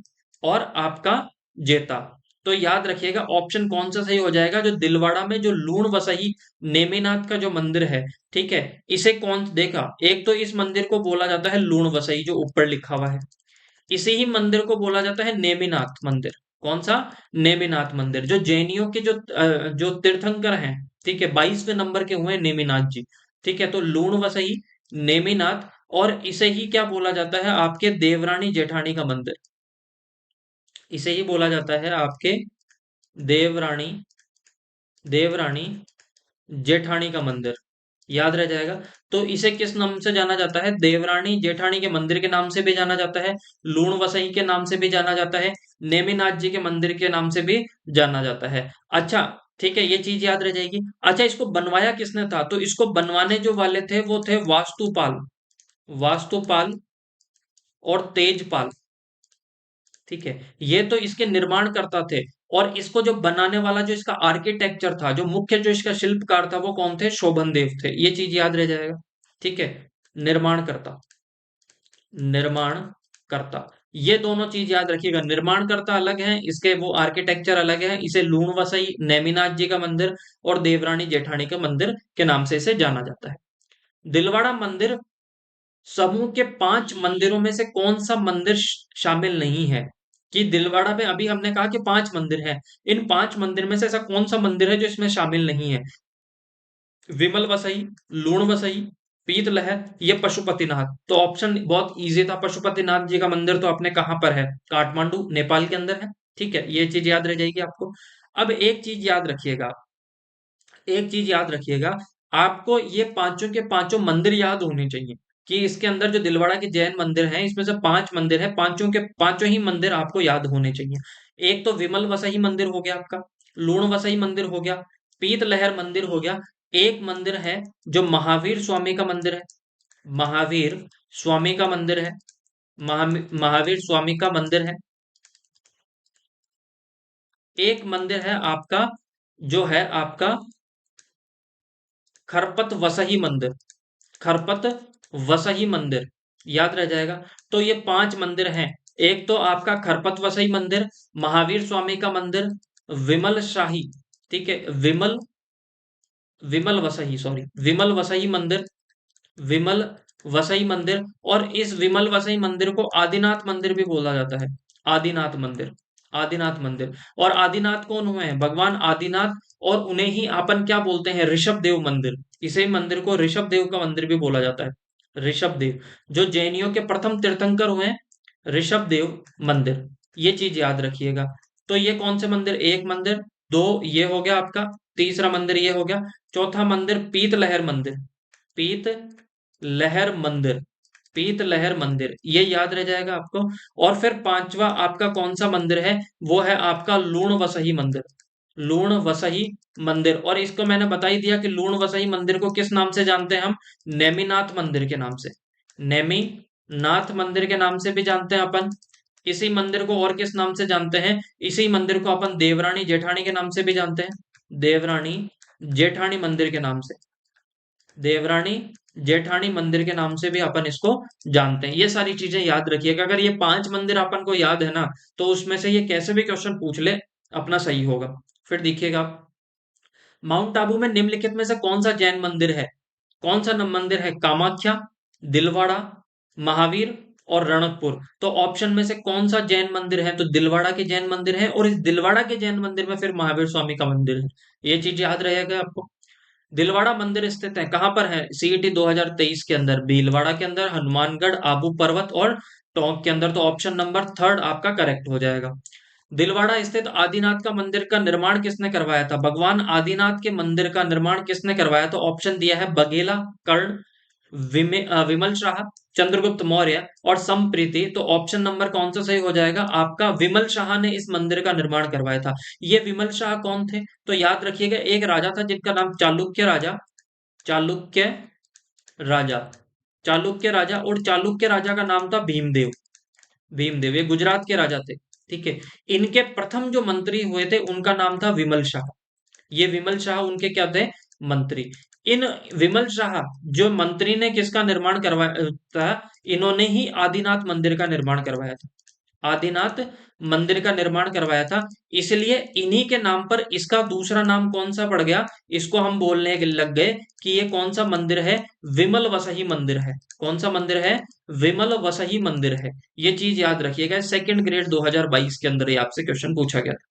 और आपका जेता। तो याद रखिएगा ऑप्शन कौन सा सही हो जाएगा, जो दिलवाड़ा में जो लूण वसही नेमिनाथ का जो मंदिर है, ठीक है, इसे कौन देखा? एक तो इस मंदिर को बोला जाता है लूण वसही, जो ऊपर लिखा हुआ है। इसी ही मंदिर को बोला जाता है नेमिनाथ मंदिर। कौन सा? नेमिनाथ मंदिर, जो जैनियों के जो तीर्थंकर हैं, ठीक है, 22वें नंबर के हुए हैं नेमिनाथ जी। ठीक है, तो लूण वसई, नेमिनाथ, और इसे ही क्या बोला जाता है? आपके देवरानी जेठानी का मंदिर। इसे ही बोला जाता है आपके देवरानी देवरानी जेठानी का मंदिर। याद रह जाएगा। तो इसे किस नाम से जाना जाता है? देवरानी जेठानी के मंदिर के नाम से भी जाना जाता है, लूण वसई के नाम से भी जाना जाता है, नेमिनाथ जी के मंदिर के नाम से भी जाना जाता है। अच्छा, ठीक है, ये चीज याद रह जाएगी। अच्छा, इसको बनवाया किसने था? तो इसको बनवाने जो वाले थे वो थे वास्तुपाल। वास्तुपाल और तेजपाल। ठीक है, ये तो इसके निर्माणकर्ता थे। और इसको जो बनाने वाला, जो इसका आर्किटेक्चर था, जो मुख्य जो इसका शिल्पकार था, वो कौन थे? शोभन देव थे। ये चीज याद रह जाएगा। ठीक है, निर्माणकर्ता, निर्माणकर्ता, ये दोनों चीज याद रखिएगा। निर्माणकर्ता अलग है, इसके वो आर्किटेक्चर अलग है। इसे लूण वसई नेमिनाथ जी का मंदिर और देवरानी जेठानी के मंदिर के नाम से इसे जाना जाता है। दिलवाड़ा मंदिर समूह के 5 मंदिरों में से कौन सा मंदिर शामिल नहीं है? कि दिलवाड़ा में अभी हमने कहा कि 5 मंदिर हैं, इन 5 मंदिर में से ऐसा कौन सा मंदिर है जो इसमें शामिल नहीं है? विमल वसई, लूण वसई, पीत लहर, ये पशुपतिनाथ। तो ऑप्शन बहुत इजी था। पशुपतिनाथ जी का मंदिर तो अपने कहां पर है? काठमांडू, नेपाल के अंदर है। ठीक है, ये चीज याद रह जाएगी आपको। अब एक चीज याद रखिएगा, एक चीज याद रखिएगा, आपको ये पांचों के पांचों मंदिर याद होने चाहिए। कि इसके अंदर जो दिलवाड़ा के जैन मंदिर हैं, इसमें से 5 मंदिर हैं, पांचों के पांचों ही मंदिर आपको याद होने चाहिए। एक तो विमल वसई मंदिर हो गया आपका, लूण वसई मंदिर हो गया, पीत लहर मंदिर हो गया। एक मंदिर है जो महावीर स्वामी का मंदिर है। महावीर स्वामी का मंदिर है। महावीर स्वामी का मंदिर है। एक मंदिर है आपका, जो है आपका खरपत वसही मंदिर। खरपत वसही मंदिर, याद रह जाएगा। तो ये 5 मंदिर हैं। एक तो आपका खरपत वसई मंदिर, महावीर स्वामी का मंदिर, विमल शाही, ठीक है, विमल विमल वसई, सॉरी, विमल वसई मंदिर, विमल वसई मंदिर। और इस विमल वसई मंदिर को आदिनाथ मंदिर भी बोला जाता है। आदिनाथ मंदिर, आदिनाथ मंदिर। और आदिनाथ कौन हुए हैं? भगवान आदिनाथ। और उन्हें ही अपन क्या बोलते हैं? ऋषभ देव मंदिर। इसे मंदिर को ऋषभ देव का मंदिर भी बोला जाता है। ऋषभ देव, जो जैनियों के प्रथम तीर्थंकर हुए हैं, ऋषभ देव मंदिर। ये चीज याद रखिएगा। तो ये कौन से मंदिर? एक मंदिर, दो ये हो गया आपका, तीसरा मंदिर ये हो गया, चौथा मंदिर पीत लहर मंदिर। पीत लहर मंदिर, पीत लहर मंदिर, ये याद रह जाएगा आपको। और फिर पांचवा आपका कौन सा मंदिर है? वो है आपका लूण वसही मंदिर। लूण वसही मंदिर। और इसको मैंने बता ही दिया कि लूण वसही मंदिर को किस नाम से जानते हैं हम? नेमिनाथ मंदिर के नाम से। नेमिनाथ मंदिर के नाम से भी जानते हैं अपन। इसी मंदिर को और किस नाम से जानते हैं? इसी मंदिर को अपन देवरानी जेठानी के नाम से भी जानते हैं। देवरानी जेठानी मंदिर के नाम से। देवरानी जेठानी मंदिर के नाम से भी अपन इसको जानते हैं। ये सारी चीजें याद रखिएगा। अगर ये 5 मंदिर अपन को याद है ना, तो उसमें से ये कैसे भी क्वेश्चन पूछ ले, अपना सही होगा। फिर देखिएगा, माउंट आबू में निम्नलिखित में से कौन सा जैन मंदिर है? कौन सा मंदिर है? कामाख्या, दिलवाड़ा, महावीर और रणकपुर। तो ऑप्शन में से कौन सा जैन मंदिर है? तो दिलवाड़ा के जैन मंदिर है, और इस दिलवाड़ा के जैन मंदिर में फिर महावीर स्वामी का मंदिर है। ये चीज याद रहेगा आपको। दिलवाड़ा मंदिर स्थित है कहाँ पर है? सीईटी 2023 के अंदर भीलवाड़ा के अंदर, हनुमानगढ़, आबू पर्वत और टोंक के अंदर। तो ऑप्शन नंबर थर्ड आपका करेक्ट हो जाएगा। दिलवाड़ा स्थित आदिनाथ का मंदिर का निर्माण किसने करवाया था? भगवान आदिनाथ के मंदिर का निर्माण किसने करवाया? तो ऑप्शन दिया है बघेला, कर्ण, विमल शाह, चंद्रगुप्त मौर्य और संप्रीति। तो ऑप्शन नंबर कौन सा सही हो जाएगा आपका? विमल शाह ने इस मंदिर का निर्माण करवाया था। ये विमल शाह कौन थे? तो याद रखिएगा, एक राजा था जिनका नाम चालुक्य राजा, चालुक्य राजा, चालुक्य राजा, और चालुक्य राजा का नाम था भीमदेव। भीमदेव ये गुजरात के राजा थे। ठीक है। इनके प्रथम जो मंत्री हुए थे उनका नाम था विमल शाह। ये विमल शाह उनके क्या थे? मंत्री। इन विमल शाह जो मंत्री ने किसका निर्माण करवाया था? इन्होंने ही आदिनाथ मंदिर का निर्माण करवाया था। आदिनाथ मंदिर का निर्माण करवाया था। इसलिए इन्हीं के नाम पर इसका दूसरा नाम कौन सा पड़ गया? इसको हम बोलने लग गए कि ये कौन सा मंदिर है? विमल वसही मंदिर है। कौन सा मंदिर है? विमल वसही मंदिर है। ये चीज याद रखिएगा, सेकंड ग्रेड 2022 के अंदर ये आपसे क्वेश्चन पूछा गया था।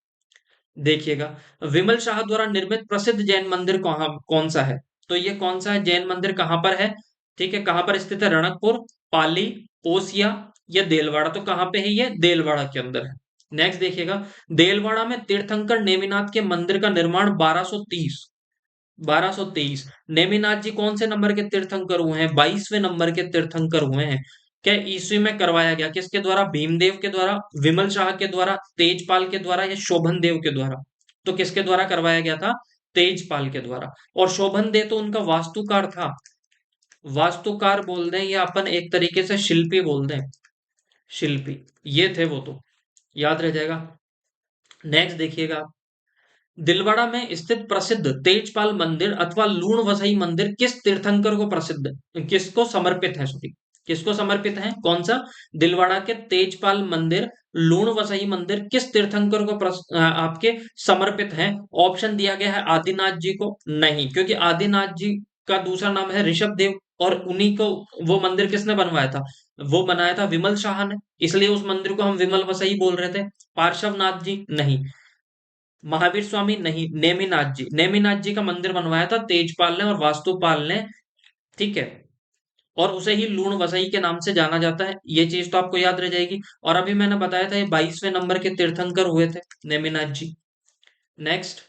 देखिएगा, विमल शाह द्वारा निर्मित प्रसिद्ध जैन मंदिर कौन सा है? तो ये कौन सा है जैन मंदिर, कहां पर है? ठीक है, कहां पर स्थित है? रणकपुर, पाली, ओसिया या देलवाड़ा? तो कहां पे है? ये देलवाड़ा के अंदर है। नेक्स्ट देखिएगा, देलवाड़ा में तीर्थंकर नेमिनाथ के मंदिर का निर्माण 1223 नेमिनाथ जी कौन से नंबर के तीर्थंकर हुए हैं? 22वें नंबर के तीर्थंकर हुए हैं। क्या ईस्वी में करवाया गया? किसके द्वारा? भीमदेव के द्वारा, विमल शाह के द्वारा, तेजपाल के द्वारा या शोभन देव के द्वारा? तो किसके द्वारा करवाया गया था? तेजपाल के द्वारा। और शोभन देव तो उनका वास्तुकार था। वास्तुकार बोल दें या अपन एक तरीके से शिल्पी बोल दें, शिल्पी ये थे वो तो, याद रह जाएगा। नेक्स्ट देखिएगा, दिलवाड़ा में स्थित प्रसिद्ध तेजपाल मंदिर अथवा लूण वसई मंदिर किस तीर्थंकर को प्रसिद्ध, किसको समर्पित है? सॉरी, किसको समर्पित है? कौन सा? दिलवाड़ा के तेजपाल मंदिर, लूण वसई मंदिर किस तीर्थंकर को आपके समर्पित है? ऑप्शन दिया गया है आदिनाथ जी को। नहीं, क्योंकि आदिनाथ जी का दूसरा नाम है ऋषभ देव, और उन्हीं को वो मंदिर किसने बनवाया था? वो बनाया था विमल शाह ने, इसलिए उस मंदिर को हम विमल वसई बोल रहे थे। पार्श्वनाथ जी नहीं, महावीर स्वामी नहीं, नेमिनाथ जी, नेमिनाथ जी का मंदिर बनवाया था तेजपाल ने और वास्तुपाल ने। ठीक है। और उसे ही लूण वसई के नाम से जाना जाता है। ये चीज तो आपको याद रह जाएगी। और अभी मैंने बताया था ये 22वें नंबर के तीर्थंकर हुए थे नेमिनाथ जी। नेक्स्ट,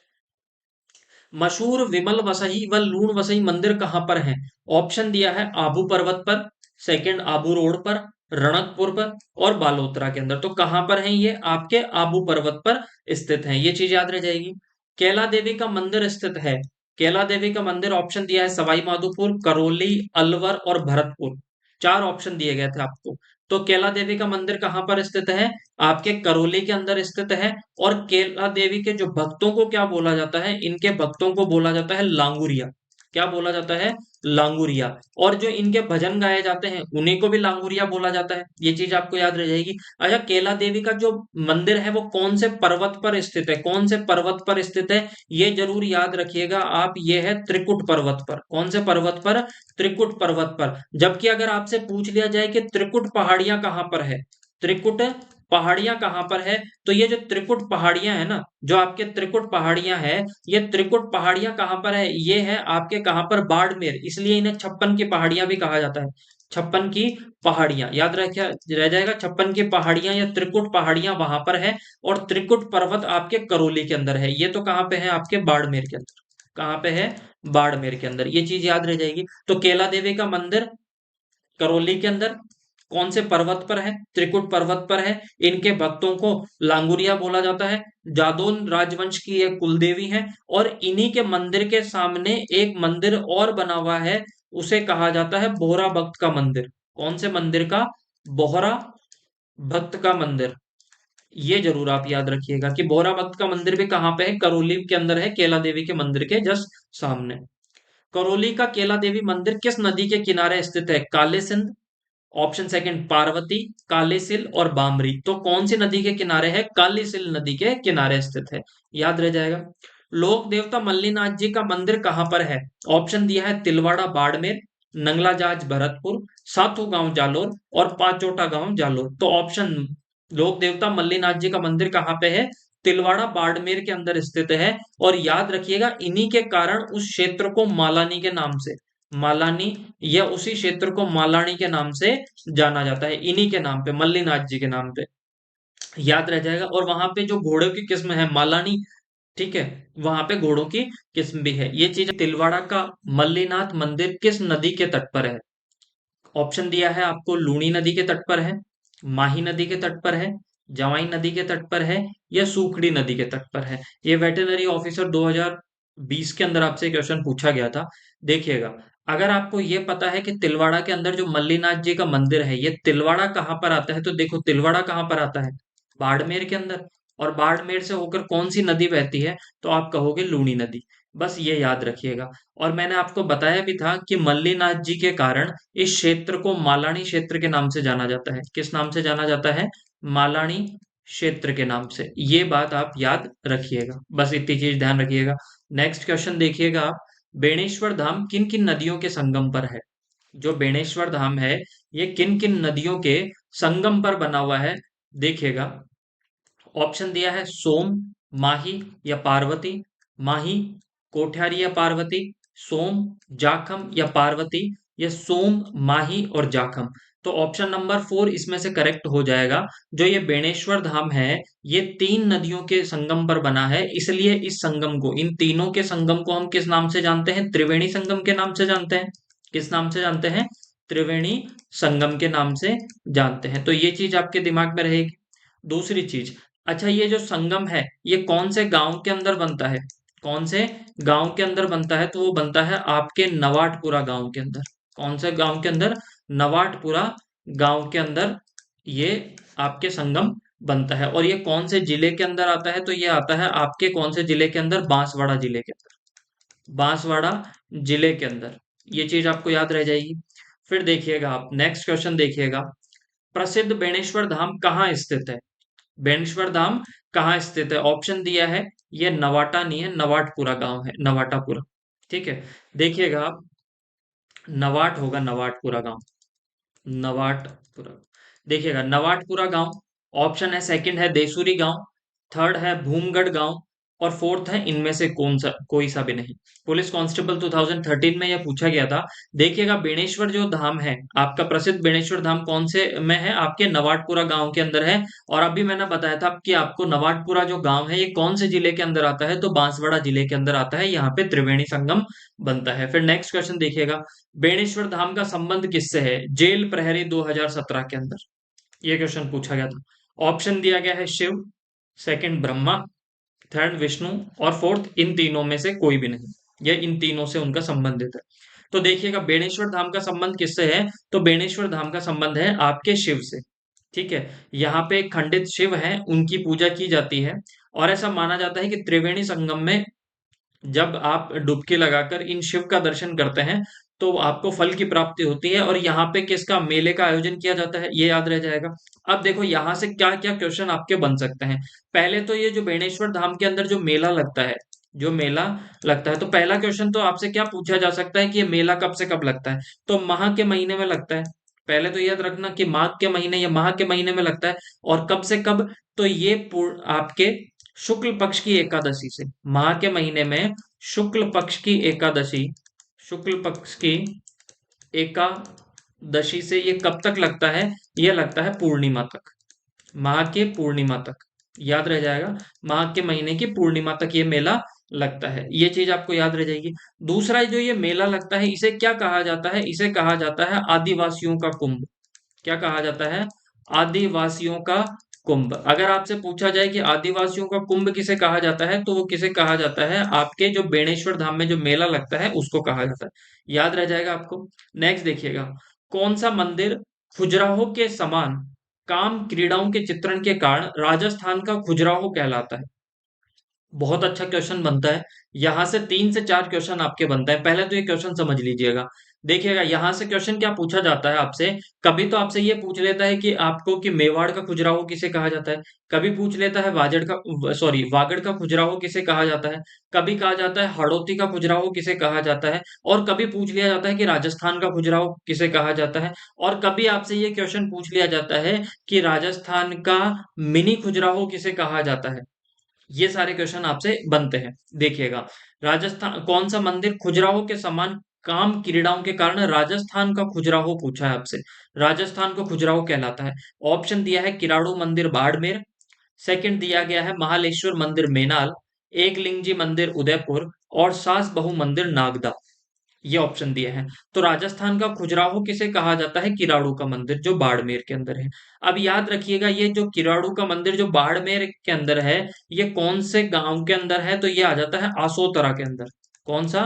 मशहूर विमल वसई व लूण वसई मंदिर कहां पर है? ऑप्शन दिया है आबू पर्वत पर, सेकंड आबू रोड पर, रणकपुर पर और बालोतरा के अंदर। तो कहां पर है ये? आपके आबू पर्वत पर स्थित है। ये चीज याद रह जाएगी। कैला देवी का मंदिर स्थित है। कैला देवी का मंदिर ऑप्शन दिया है सवाई माधोपुर, करौली, अलवर और भरतपुर। चार ऑप्शन दिए गए थे आपको। तो कैला देवी का मंदिर कहां पर स्थित है? आपके करौली के अंदर स्थित है। और केला देवी के जो भक्तों को क्या बोला जाता है? इनके भक्तों को बोला जाता है लांगुरिया। क्या बोला जाता है? लांगुरिया। और जो इनके भजन गाए जाते हैं उन्हीं को भी लांगुरिया बोला जाता है। ये चीज आपको याद रह जाएगी। अच्छा, केला देवी का जो मंदिर है वो कौन से पर्वत पर स्थित है? कौन से पर्वत पर स्थित है? ये जरूर याद रखिएगा आप। ये है त्रिकुट पर्वत पर। कौन से पर्वत पर? त्रिकुट पर्वत पर। जबकि अगर आपसे पूछ लिया जाए कि त्रिकुट पहाड़ियां कहां पर है, त्रिकुट पहाड़ियां कहां पर है, तो ये जो त्रिकुट पहाड़ियां है ना, जो आपके त्रिकुट पहाड़ियां है, ये त्रिकुट पहाड़ियां कहां पर है? ये है आपके कहां पर? बाड़मेर। इसलिए इन्हें छप्पन की पहाड़ियां भी कहा जाता है। छप्पन की पहाड़ियां याद रखिए, रह जाएगा। छप्पन की पहाड़ियां या त्रिकुट पहाड़ियां वहां पर है। और त्रिकुट पर्वत आपके करौली के अंदर है। ये तो कहां पे है? आपके बाड़मेर के अंदर। कहां पे है? बाड़मेर के अंदर। ये चीज याद रह जाएगी। तो केला देवी का मंदिर करौली के अंदर, कौन से पर्वत पर है? त्रिकुट पर्वत पर है। इनके भक्तों को लांगुरिया बोला जाता है। जादौन राजवंश की ये कुलदेवी है। और इन्हीं के मंदिर के सामने एक मंदिर और बना हुआ है, उसे कहा जाता है बोहरा भक्त का मंदिर। कौन से मंदिर का? बोहरा भक्त का मंदिर। ये जरूर आप याद रखिएगा कि बोहरा भक्त का मंदिर भी कहाँ पे है? करौली के अंदर है, केला देवी के मंदिर के जस्ट सामने। करौली का केला देवी मंदिर किस नदी के किनारे स्थित है? काले सिंध, ऑप्शन सेकंड पार्वती, कालीसिल और बामरी। तो कौन सी नदी के किनारे है? कालीसिल नदी के किनारे स्थित है। याद रह जाएगा। लोक देवता मल्लीनाथ जी का मंदिर कहां पर है? ऑप्शन दिया है तिलवाड़ा बाड़मेर, नंगला जाज भरतपुर, सातू गांव जालोर और पांचोटा गांव जालोर। तो ऑप्शन, लोक देवता मल्लीनाथ जी का मंदिर कहां पे है? तिलवाड़ा बाड़मेर के अंदर स्थित है। और याद रखिएगा, इन्हीं के कारण उस क्षेत्र को मालानी के नाम से, मालानी या उसी क्षेत्र को मालानी के नाम से जाना जाता है। इन्हीं के नाम पे, मल्लीनाथ जी के नाम पे। याद रह जाएगा। और वहां पे जो घोड़ों की किस्म है मालानी, ठीक है, वहां पे घोड़ों की किस्म भी है। ये चीज, तिलवाड़ा का मल्लीनाथ मंदिर किस नदी के तट पर है? ऑप्शन दिया है आपको, लूनी नदी के तट पर है, माही नदी के तट पर है, जवाई नदी के तट पर है, या सूखड़ी नदी के तट पर है। ये वेटरनरी ऑफिसर 2020 के अंदर आपसे क्वेश्चन पूछा गया था। देखिएगा, अगर आपको ये पता है कि तिलवाड़ा के अंदर जो मल्लीनाथ जी का मंदिर है, ये तिलवाड़ा कहाँ पर आता है, तो देखो तिलवाड़ा कहाँ पर आता है, बाड़मेर के अंदर। और बाड़मेर से होकर कौन सी नदी बहती है, तो आप कहोगे लूनी नदी। बस ये याद रखिएगा। और मैंने आपको बताया भी था कि मल्लीनाथ जी के कारण इस क्षेत्र को मालानी क्षेत्र के नाम से जाना जाता है। किस नाम से जाना जाता है? मालानी क्षेत्र के नाम से। ये बात आप याद रखिएगा, बस इतनी चीज ध्यान रखिएगा। नेक्स्ट क्वेश्चन देखिएगा आप, बेणेश्वर धाम किन किन नदियों के संगम पर है? जो बेणेश्वर धाम है, ये किन किन नदियों के संगम पर बना हुआ है? देखिएगा, ऑप्शन दिया है सोम, माही या पार्वती, माही, कोठ्यारी या पार्वती, सोम, जाखम या पार्वती, या सोम, माही और जाखम। तो ऑप्शन नंबर 4 इसमें से करेक्ट हो जाएगा। जो ये बेणेश्वर धाम है, ये 3 नदियों के संगम पर बना है, इसलिए इस संगम को, इन तीनों के संगम को हम किस नाम से जानते हैं? त्रिवेणी संगम के नाम से जानते हैं। किस नाम से जानते हैं? त्रिवेणी संगम के नाम से जानते हैं। तो ये चीज आपके दिमाग में रहेगी। दूसरी चीज, अच्छा ये जो संगम है, ये कौन से गांव के अंदर बनता है? कौन से गांव के अंदर बनता है? तो वो बनता है आपके नवाटपुरा गांव के अंदर। कौन से गांव के अंदर? नवाटपुरा गांव के अंदर ये आपके संगम बनता है। और ये कौन से जिले के अंदर आता है? तो ये आता है आपके कौन से जिले के अंदर? बांसवाड़ा जिले के अंदर। बांसवाड़ा जिले के अंदर। ये चीज आपको याद रह जाएगी। फिर देखिएगा आप, नेक्स्ट क्वेश्चन देखिएगा, प्रसिद्ध बेणेश्वर धाम कहाँ स्थित है? बेणेश्वर धाम कहाँ स्थित है? ऑप्शन दिया है, ये नवाटा नहीं है, नवाटपुरा गांव है, नवाटापुरा। ठीक है, देखिएगा आप, नवाट होगा, नवाटपुरा गांव, नवाटपुरा। देखिएगा, नवाटपुरा गांव। ऑप्शन है, सेकंड है देसुरी गांव, थर्ड है भूमगढ़ गांव, और फोर्थ है इनमें से कौन सा, कोई सा भी नहीं। पुलिस कांस्टेबल 2013 में यह पूछा गया था। देखिएगा, बेणेश्वर जो धाम है आपका, प्रसिद्ध बेणेश्वर धाम कौन से में है? आपके नवाटपुरा गांव के अंदर है। और अभी मैंने बताया था कि आपको नवाटपुरा जो गांव है, ये कौन से जिले के अंदर आता है? तो बांसवाड़ा जिले के अंदर आता है। यहाँ पे त्रिवेणी संगम बनता है। फिर नेक्स्ट क्वेश्चन देखिएगा, बेणेश्वर धाम का संबंध किससे है? जेल प्रहरी 2017 के अंदर ये क्वेश्चन पूछा गया था। ऑप्शन दिया गया है, शिव, सेकंड ब्रह्मा, थर्ड विष्णु, और फोर्थ इन तीनों में से कोई भी नहीं। यह इन तीनों से उनका संबंधित है। तो देखिएगा, बेणेश्वर धाम का संबंध किससे है? तो बेणेश्वर धाम का संबंध है आपके शिव से। ठीक है, यहाँ पे एक खंडित शिव है, उनकी पूजा की जाती है। और ऐसा माना जाता है कि त्रिवेणी संगम में जब आप डुबकी लगाकर इन शिव का दर्शन करते हैं, तो आपको फल की प्राप्ति होती है। और यहाँ पे किसका मेले का आयोजन किया जाता है, ये याद रह जाएगा। अब देखो यहाँ से क्या क्या क्वेश्चन आपके बन सकते हैं। पहले तो ये जो बेणेश्वर धाम के अंदर जो मेला लगता है, जो मेला लगता है, तो पहला क्वेश्चन तो आपसे क्या पूछा जा सकता है कि ये मेला कब से कब लगता है? तो माह के महीने में लगता है। पहले तो याद रखना कि माघ के महीने या माह के महीने में लगता है। और कब से कब? तो ये आपके शुक्ल पक्ष की एकादशी से, माह के महीने में शुक्ल पक्ष की एकादशी, शुक्ल पक्ष की एकादशी से ये कब तक लगता है? ये लगता है पूर्णिमा तक, माह के पूर्णिमा तक। याद रह जाएगा, माह के महीने की पूर्णिमा तक ये मेला लगता है। ये चीज आपको याद रह जाएगी। दूसरा जो ये मेला लगता है, इसे क्या कहा जाता है? इसे कहा जाता है आदिवासियों का कुंभ। क्या कहा जाता है? आदिवासियों का कुंभ। अगर आपसे पूछा जाए कि आदिवासियों का कुंभ किसे कहा जाता है, तो वो किसे कहा जाता है? आपके जो बेणेश्वर धाम में जो मेला लगता है उसको कहा जाता है। याद रह जाएगा आपको। नेक्स्ट देखिएगा, कौन सा मंदिर खजुराहो के समान काम क्रीड़ाओं के चित्रण के कारण राजस्थान का खजुराहो कहलाता है? बहुत अच्छा क्वेश्चन बनता है। यहां से 3 से 4 क्वेश्चन आपके बनता है। पहले तो ये क्वेश्चन समझ लीजिएगा। देखिएगा, यहां से क्वेश्चन क्या पूछा जाता है आपसे। कभी तो आपसे ये पूछ लेता है कि आपको कि मेवाड़ का खजुराहो किसे कहा जाता है। कभी पूछ लेता है वागड़ का खजुराहो किसे कहा जाता है। कभी कहा जाता है हड़ौती का खजुराहो किसे कहा जाता है। और कभी पूछ लिया जाता है कि राजस्थान का खजुराहो किसे कहा जाता है। और कभी आपसे ये क्वेश्चन पूछ लिया जाता है कि राजस्थान का मिनी खजुराहो किसे कहा जाता है। ये सारे क्वेश्चन आपसे बनते हैं। देखिएगा, राजस्थान कौन सा मंदिर खजुराहो के समान काम क्रीड़ाओं के कारण राजस्थान का खजुराहो पूछा है आपसे। राजस्थान को खजुराहो कहलाता है। ऑप्शन दिया है किराड़ू मंदिर बाड़मेर, सेकंड दिया गया है महालेश्वर मंदिर मेनाल, एकलिंगजी मंदिर उदयपुर, और सास बहु मंदिर नागदा। ये ऑप्शन दिए हैं। तो राजस्थान का खजुराहो किसे कहा जाता है? किराड़ू का मंदिर, जो बाड़मेर के अंदर है। अब याद रखिएगा, ये जो किराड़ू का मंदिर जो बाड़मेर के अंदर है, ये कौन से गांव के अंदर है? तो ये आ जाता है आसोतरा के अंदर। कौन सा?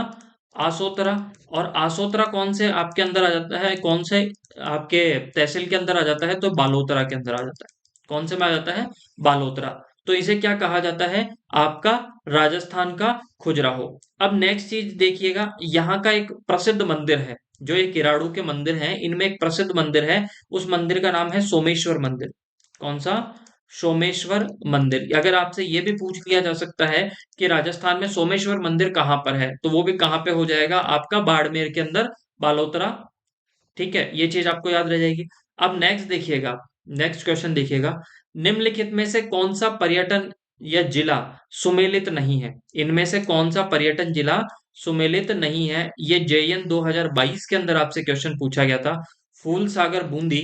आसोतरा। और आसोतरा कौन से आपके अंदर आ जाता है? कौन से आपके तहसील के अंदर आ जाता है? तो बालोतरा के अंदर आ जाता है। कौन से में आ जाता है? बालोतरा। तो इसे क्या कहा जाता है? आपका राजस्थान का खजुराहो। अब नेक्स्ट चीज देखिएगा, यहाँ का एक प्रसिद्ध मंदिर है। जो ये किराड़ू के मंदिर हैं, इनमें एक प्रसिद्ध मंदिर है। उस मंदिर का नाम है सोमेश्वर मंदिर। कौन सा? सोमेश्वर मंदिर। अगर आपसे ये भी पूछ लिया जा सकता है कि राजस्थान में सोमेश्वर मंदिर कहाँ पर है, तो वो भी कहाँ पे हो जाएगा? आपका बाड़मेर के अंदर, बालोतरा। ठीक है, ये चीज आपको याद रह जाएगी। अब नेक्स्ट देखिएगा, नेक्स्ट क्वेश्चन देखिएगा। निम्नलिखित में से कौन सा पर्यटन या जिला सुमेलित नहीं है? इनमें से कौन सा पर्यटन जिला सुमेलित नहीं है? ये जेएन 2022 के अंदर आपसे क्वेश्चन पूछा गया था। फूल सागर बूंदी,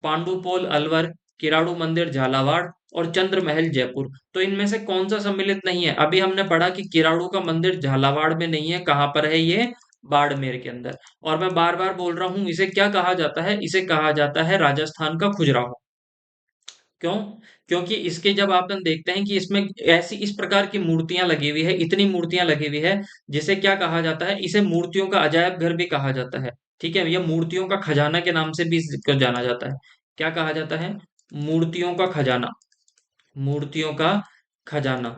पांडुपोल अलवर, किराड़ू मंदिर झालावाड़ और चंद्र महल जयपुर। तो इनमें से कौन सा सम्मिलित नहीं है? अभी हमने पढ़ा कि किराड़ू का मंदिर झालावाड़ में नहीं है। कहाँ पर है ये? बाड़मेर के अंदर। और मैं बार बार बोल रहा हूं, इसे क्या कहा जाता है? इसे कहा जाता है राजस्थान का खजुराहो। क्यों? क्योंकि इसके जब आप देखते हैं कि इसमें ऐसी इस प्रकार की मूर्तियां लगी हुई है, इतनी मूर्तियां लगी हुई है, जिसे क्या कहा जाता है? इसे मूर्तियों का अजायब घर भी कहा जाता है। ठीक है, यह मूर्तियों का खजाना के नाम से भी इसको जाना जाता है। क्या कहा जाता है? मूर्तियों का खजाना। मूर्तियों का खजाना।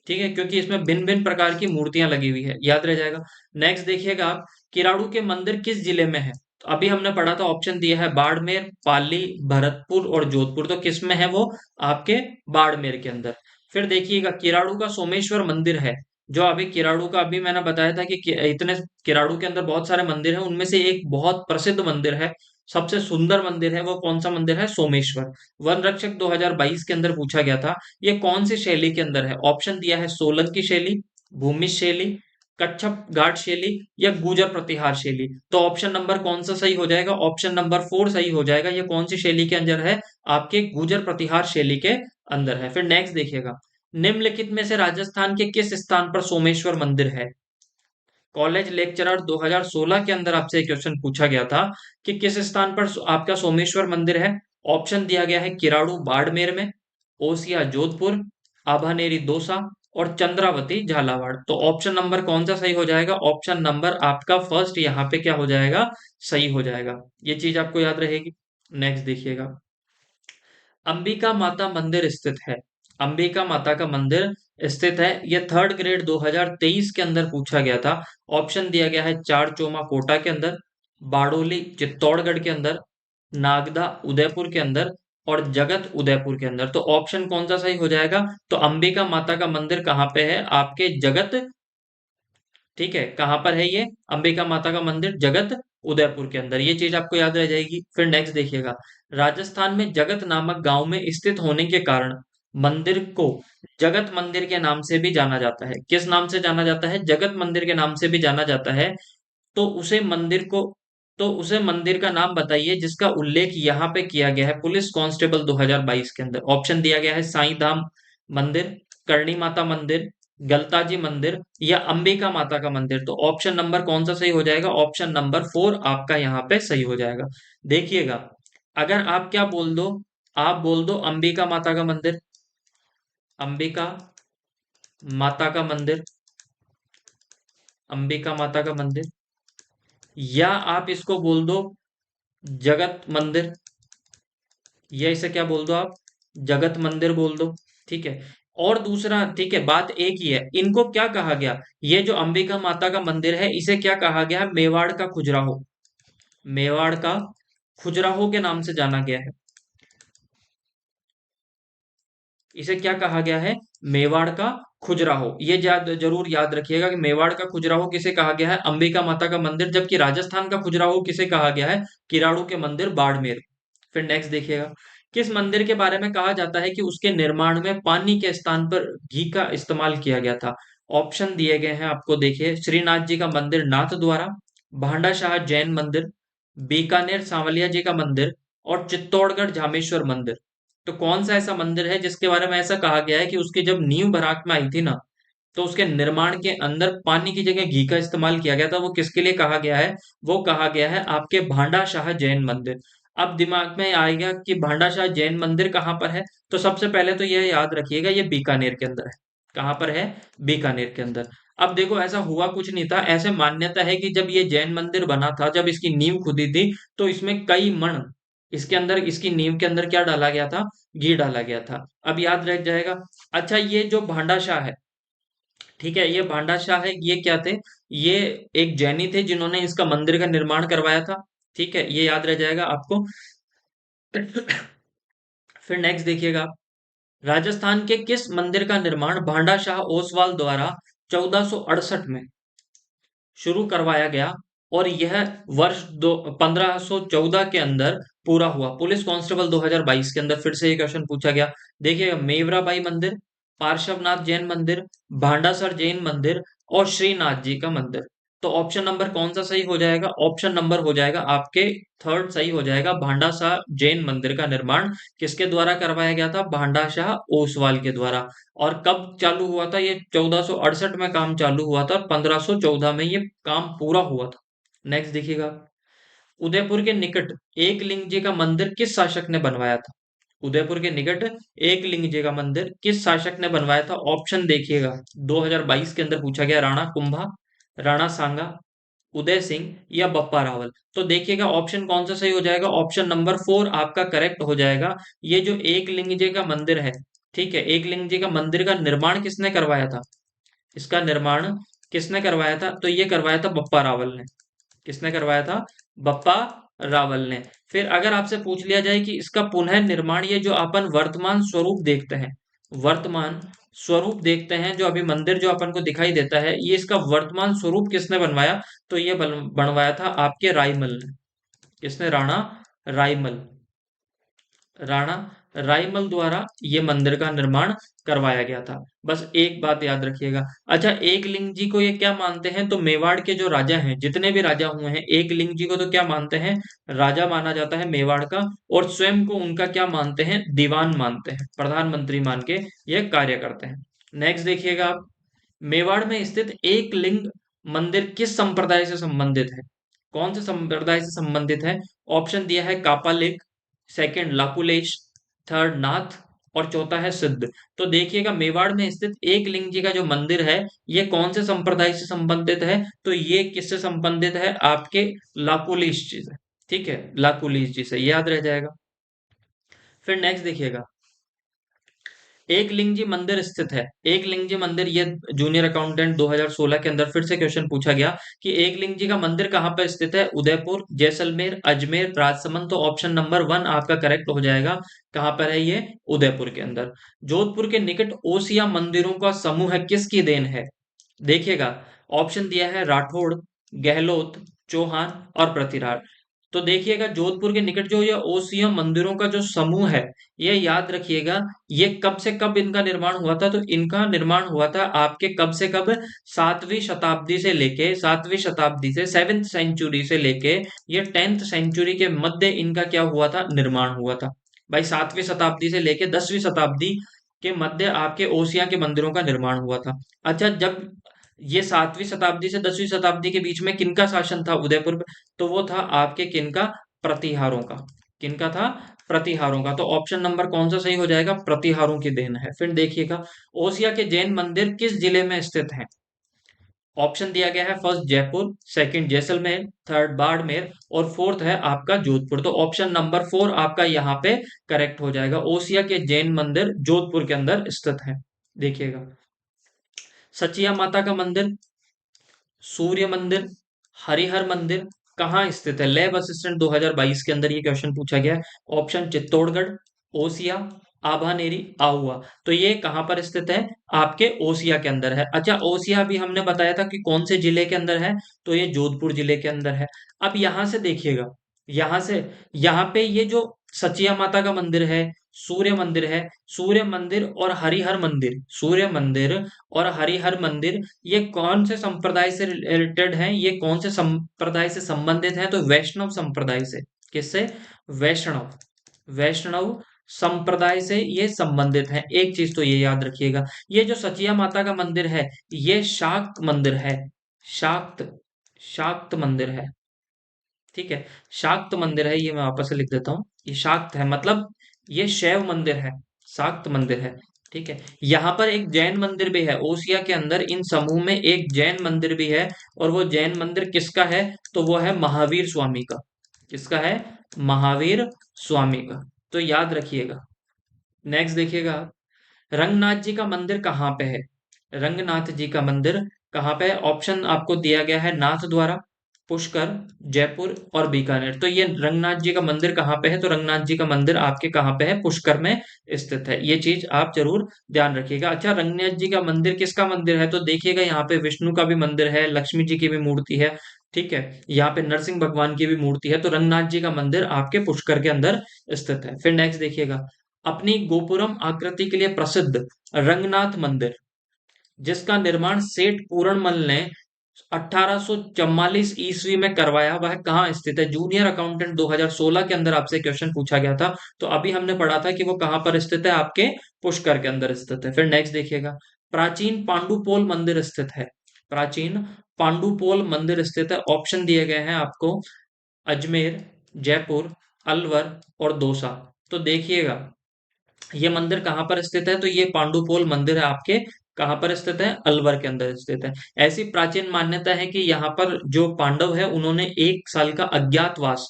ठीक है, क्योंकि इसमें भिन्न भिन्न प्रकार की मूर्तियां लगी हुई है, याद रह जाएगा। नेक्स्ट देखिएगा आप, किराड़ू के मंदिर किस जिले में है? तो अभी हमने पढ़ा था, ऑप्शन दिया है बाड़मेर, पाली, भरतपुर और जोधपुर। तो किस में है वो? आपके बाड़मेर के अंदर। फिर देखिएगा, किराड़ू का सोमेश्वर मंदिर है। जो अभी किराड़ू का, अभी मैंने बताया था कि इतने किराड़ू के अंदर बहुत सारे मंदिर हैं, उनमें से एक बहुत प्रसिद्ध मंदिर है, सबसे सुंदर मंदिर है। वो कौन सा मंदिर है? सोमेश्वर। वन रक्षक 2022 के अंदर पूछा गया था। ये कौन सी शैली के अंदर है? ऑप्शन दिया है सोलंकी शैली, भूमिज शैली, कच्छप घाट शैली या गुर्जर प्रतिहार शैली। तो ऑप्शन नंबर कौन सा सही हो जाएगा? ऑप्शन नंबर 4 सही हो जाएगा। ये कौन सी शैली के अंदर है? आपके गुर्जर प्रतिहार शैली के अंदर है। फिर नेक्स्ट देखिएगा, निम्नलिखित में से राजस्थान के किस स्थान पर सोमेश्वर मंदिर है? कॉलेज लेक्चरर 2016 के अंदर आपसे क्वेश्चन पूछा गया था कि किस स्थान पर आपका सोमेश्वर मंदिर है। ऑप्शन दिया गया है किराड़ू बाड़मेर में, ओसिया जोधपुर, आभानेरी दौसा और चंद्रावती झालावाड़। तो ऑप्शन नंबर कौन सा सही हो जाएगा? ऑप्शन नंबर आपका फर्स्ट यहाँ पे क्या हो जाएगा? सही हो जाएगा। ये चीज आपको याद रहेगी। नेक्स्ट देखिएगा, अंबिका माता मंदिर स्थित है। अंबिका माता का मंदिर स्थित है, यह थर्ड ग्रेड 2023 के अंदर पूछा गया था। ऑप्शन दिया गया है चारचोमा कोटा के अंदर, बाड़ोली चित्तौड़गढ़ के अंदर, नागदा उदयपुर के अंदर और जगत उदयपुर के अंदर। तो ऑप्शन कौन सा सही हो जाएगा? तो अंबिका माता का मंदिर कहाँ पे है? आपके जगत। ठीक है, कहाँ पर है ये? अंबिका माता का मंदिर जगत उदयपुर के अंदर। ये चीज आपको याद रह जाएगी। फिर नेक्स्ट देखिएगा, राजस्थान में जगत नामक गांव में स्थित होने के कारण मंदिर को जगत मंदिर के नाम से भी जाना जाता है। किस नाम से जाना जाता है? जगत मंदिर के नाम से भी जाना जाता है। तो उसे मंदिर को, तो उसे मंदिर का नाम बताइए जिसका उल्लेख यहाँ पे किया गया है पुलिस कांस्टेबल 2022 के अंदर। ऑप्शन दिया गया है साईं धाम मंदिर, करणी माता मंदिर, गलताजी मंदिर या अंबिका माता का मंदिर। तो ऑप्शन नंबर कौन सा सही हो जाएगा? ऑप्शन नंबर 4 आपका यहाँ पे सही हो जाएगा। देखिएगा, अगर आप क्या बोल दो, आप बोल दो अंबिका माता का मंदिर, अंबिका माता का मंदिर, अंबिका माता का मंदिर, या आप इसको बोल दो जगत मंदिर, या इसे क्या बोल दो आप? जगत मंदिर बोल दो। ठीक है। और दूसरा, ठीक है, बात एक ही है, इनको क्या कहा गया? ये जो अंबिका माता का मंदिर है, इसे क्या कहा गया है? मेवाड़ का खजुराहो। मेवाड़ का खजुराहो के नाम से जाना गया है। इसे क्या कहा गया है? मेवाड़ का खजुराहो। ये जरूर याद रखिएगा कि मेवाड़ का खजुराहो किसे कहा गया है? अंबिका माता का मंदिर। जबकि राजस्थान का खजुराहो किसे कहा गया है? किराड़ू के मंदिर बाड़मेर। फिर नेक्स्ट देखिएगा, किस मंदिर के बारे में कहा जाता है कि उसके निर्माण में पानी के स्थान पर घी का इस्तेमाल किया गया था? ऑप्शन दिए गए हैं आपको, देखिए, श्रीनाथ जी का मंदिर नाथ द्वारा, भांडा शाह जैन मंदिर, बीकानेर सांवलिया जी का मंदिर और चित्तौड़गढ़ झामेश्वर मंदिर। तो कौन सा ऐसा मंदिर है जिसके बारे में ऐसा कहा गया है कि उसकी जब नींव भरात में आई थी ना, तो उसके निर्माण के अंदर पानी की जगह घी का इस्तेमाल किया गया था। वो किसके लिए कहा गया है? वो कहा गया है आपके भांडाशाह जैन मंदिर। अब दिमाग में आएगा कि भांडाशाह जैन मंदिर कहाँ पर है? तो सबसे पहले तो यह याद रखिएगा, ये बीकानेर के अंदर है। कहाँ पर है? बीकानेर के अंदर। अब देखो, ऐसा हुआ कुछ नहीं था। ऐसे मान्यता है कि जब ये जैन मंदिर बना था, जब इसकी नींव खुदी थी, तो इसमें कई मण, इसके अंदर, इसकी नींव के अंदर क्या डाला गया था? घी डाला गया था। अब याद रह जाएगा। अच्छा, ये जो भांडाशाह है, ठीक है, ये भांडाशाह है, ये क्या थे? ये एक जैनी थे जिन्होंने इसका मंदिर का निर्माण करवाया था। ठीक है, ये याद रह जाएगा आपको। फिर नेक्स्ट देखिएगा आप, राजस्थान के किस मंदिर का निर्माण भांडाशाह ओसवाल द्वारा 1468 में शुरू करवाया गया और यह वर्ष दो 1514 के अंदर पूरा हुआ? पुलिस कांस्टेबल 2022 के अंदर फिर से ये क्वेश्चन पूछा गया। देखिएगा, मेवराबाई मंदिर, पार्श्वनाथ जैन मंदिर, भांडासर जैन मंदिर और श्रीनाथ जी का मंदिर। तो ऑप्शन नंबर कौन सा सही हो जाएगा? ऑप्शन नंबर हो जाएगा आपके थर्ड सही हो जाएगा। भांडाशाह जैन मंदिर का निर्माण किसके द्वारा करवाया गया था? भांडाशाह ओसवाल के द्वारा। और कब चालू हुआ था? ये 1468 में काम चालू हुआ था और 1514 में ये काम पूरा हुआ था। नेक्स्ट देखिएगा, उदयपुर के निकट एकलिंग जी का मंदिर किस शासक ने बनवाया था? उदयपुर के निकट एकलिंग जी का मंदिर किस शासक ने बनवाया था? ऑप्शन देखिएगा, 2022 के अंदर पूछा गया। राणा कुंभा, राणा सांगा, उदय सिंह या बप्पा रावल। तो देखिएगा, ऑप्शन कौन सा सही हो जाएगा? ऑप्शन नंबर 4 आपका करेक्ट हो जाएगा। ये जो एकलिंग जी का मंदिर है, ठीक है, एकलिंग जी का मंदिर का निर्माण किसने करवाया था? इसका निर्माण किसने करवाया था? तो ये करवाया था बप्पा रावल ने। किसने करवाया था? बप्पा रावल ने। फिर अगर आपसे पूछ लिया जाए कि इसका पुनः निर्माण, ये जो अपन वर्तमान स्वरूप देखते हैं, वर्तमान स्वरूप देखते हैं, जो अभी मंदिर जो अपन को दिखाई देता है, ये इसका वर्तमान स्वरूप किसने बनवाया? तो ये बनवाया था आपके राईमल ने। किसने? राणा राईमल। राणा राईमल द्वारा ये मंदिर का निर्माण करवाया गया था। बस एक बात याद रखिएगा। अच्छा, एकलिंग जी को ये क्या मानते हैं? तो मेवाड़ के जो राजा हैं, जितने भी राजा हुए हैं, एकलिंग जी को तो क्या मानते हैं? राजा माना जाता है मेवाड़ का। और स्वयं को उनका क्या मानते हैं? दीवान मानते हैं, प्रधानमंत्री मान के ये कार्य करते हैं। नेक्स्ट देखिएगा आप, मेवाड़ में स्थित एकलिंग मंदिर किस संप्रदाय से संबंधित है? कौन से संप्रदाय से संबंधित है? ऑप्शन दिया है कापालिक, सेकंड लाकुलेश, थर्ड नाथ और चौथा है सिद्ध। तो देखिएगा, मेवाड़ में स्थित एकलिंग जी का जो मंदिर है, ये कौन से संप्रदाय से संबंधित है? तो ये किससे संबंधित है? आपके लाकुलिश जी से। ठीक है, लाकुलिश जी से, याद रह जाएगा। फिर नेक्स्ट देखिएगा, एकलिंग जी मंदिर स्थित है। एकलिंग जी मंदिर, ये जूनियर अकाउंटेंट 2016 के अंदर फिर से क्वेश्चन पूछा गया कि एकलिंग जी का मंदिर कहाँ पर स्थित है? उदयपुर, जैसलमेर, अजमेर, राजसमंद। तो ऑप्शन नंबर 1 आपका करेक्ट हो जाएगा। कहाँ पर है ये? उदयपुर के अंदर। जोधपुर के निकट ओसिया मंदिरों का समूह है, किसकी देन है? देखिएगा, ऑप्शन दिया है राठौड़, गहलोत, चौहान और पृथ्वीराज। तो देखिएगा, जोधपुर के निकट जो ये ओसियम मंदिरों का जो समूह है, ये याद रखिएगा, ये कब से कब इनका निर्माण हुआ था? तो इनका निर्माण हुआ था आपके कब से कब? 7वीं शताब्दी से 7th सेंचुरी से लेके ये 10th सेंचुरी के मध्य इनका क्या हुआ था? निर्माण हुआ था। भाई, 7वीं शताब्दी से लेके 10वीं शताब्दी के मध्य आपके ओसिया के मंदिरों का निर्माण हुआ था। अच्छा, जब ये 7वीं शताब्दी से 10वीं शताब्दी के बीच में किनका शासन था उदयपुर में? तो वो था आपके किनका? प्रतिहारों का। किनका था? प्रतिहारों का। तो ऑप्शन नंबर कौन सा सही हो जाएगा? प्रतिहारों की देन है। फिर देखिएगा, ओसिया के जैन मंदिर किस जिले में स्थित हैं? ऑप्शन दिया गया है, first Jaipur, second Jaisalmer, third Barmer और फोर्थ है आपका जोधपुर। तो ऑप्शन नंबर 4 आपका यहाँ पे करेक्ट हो जाएगा। ओसिया के जैन मंदिर जोधपुर के अंदर स्थित है। देखिएगा, सचिया माता का मंदिर, सूर्य मंदिर, हरिहर मंदिर कहाँ स्थित है? लैब असिस्टेंट 2022 के अंदर ये क्वेश्चन पूछा गया है। ऑप्शन चित्तौड़गढ़, ओसिया, आभानेरी, आहुआ। तो ये कहाँ पर स्थित है? आपके ओसिया के अंदर है। अच्छा, ओसिया भी हमने बताया था कि कौन से जिले के अंदर है? तो ये जोधपुर जिले के अंदर है। अब यहां से देखिएगा, यहां से, यहाँ पे ये जो सचिया माता का मंदिर है, सूर्य मंदिर है, सूर्य मंदिर और हरिहर मंदिर, सूर्य मंदिर और हरिहर मंदिर, ये कौन से संप्रदाय से रिलेटेड हैं? ये कौन से संप्रदाय से संबंधित हैं? तो वैष्णव संप्रदाय से। किससे? वैष्णव, वैष्णव संप्रदाय से ये संबंधित है। एक चीज तो ये याद रखिएगा, ये जो सचिया माता का मंदिर है ये शाक्त मंदिर है। शाक्त, शाक्त मंदिर है। ठीक है, शाक्त मंदिर है, ये मैं वापस से लिख देता हूँ। ये शाक्त है मतलब ये शैव मंदिर है, शाक्त मंदिर है। ठीक है, यहाँ पर एक जैन मंदिर भी है, ओसिया के अंदर इन समूह में एक जैन मंदिर भी है। और वो जैन मंदिर किसका है? तो वो है महावीर स्वामी का। किसका है? महावीर स्वामी का। तो याद रखिएगा। नेक्स्ट देखिएगा, रंगनाथ जी का मंदिर कहाँ पे है? रंगनाथ जी का मंदिर कहाँ पे है? ऑप्शन आपको दिया गया है नाथ द्वारा, पुष्कर, जयपुर और बीकानेर। तो ये रंगनाथ जी का मंदिर कहाँ पे है? तो रंगनाथ जी का मंदिर आपके कहाँ पे है? पुष्कर में स्थित है। ये चीज आप जरूर ध्यान रखिएगा। अच्छा, रंगनाथ जी का मंदिर किसका मंदिर है? तो देखिएगा यहाँ पे विष्णु का भी मंदिर है, लक्ष्मी जी की भी मूर्ति है। ठीक है, यहाँ पे नरसिंह भगवान की भी मूर्ति है। तो रंगनाथ जी का मंदिर आपके पुष्कर के अंदर स्थित है। फिर नेक्स्ट देखिएगा, अपनी गोपुरम आकृति के लिए प्रसिद्ध रंगनाथ मंदिर, जिसका निर्माण सेठ पूरणमल ने 1844 ईस्वी में करवाया, वह कहाँ स्थित है? जूनियर अकाउंटेंट 2016 के अंदर आपसे क्वेश्चन पूछा गया था। तो अभी हमने पढ़ा था कि वो कहाँ पर स्थित है? आपके पुष्कर के अंदर स्थित है। फिर नेक्स्ट देखिएगा, प्राचीन पांडुपोल मंदिर स्थित है। प्राचीन पांडुपोल मंदिर स्थित है। ऑप्शन दिए गए हैं आपको, अजमेर, जयपुर, अलवर और दौसा। तो देखिएगा ये मंदिर कहाँ पर स्थित है? तो ये पांडुपोल मंदिर है आपके कहाँ पर स्थित है? अलवर के अंदर स्थित है। ऐसी प्राचीन मान्यता है कि यहाँ पर जो पांडव है उन्होंने 1 साल का अज्ञातवास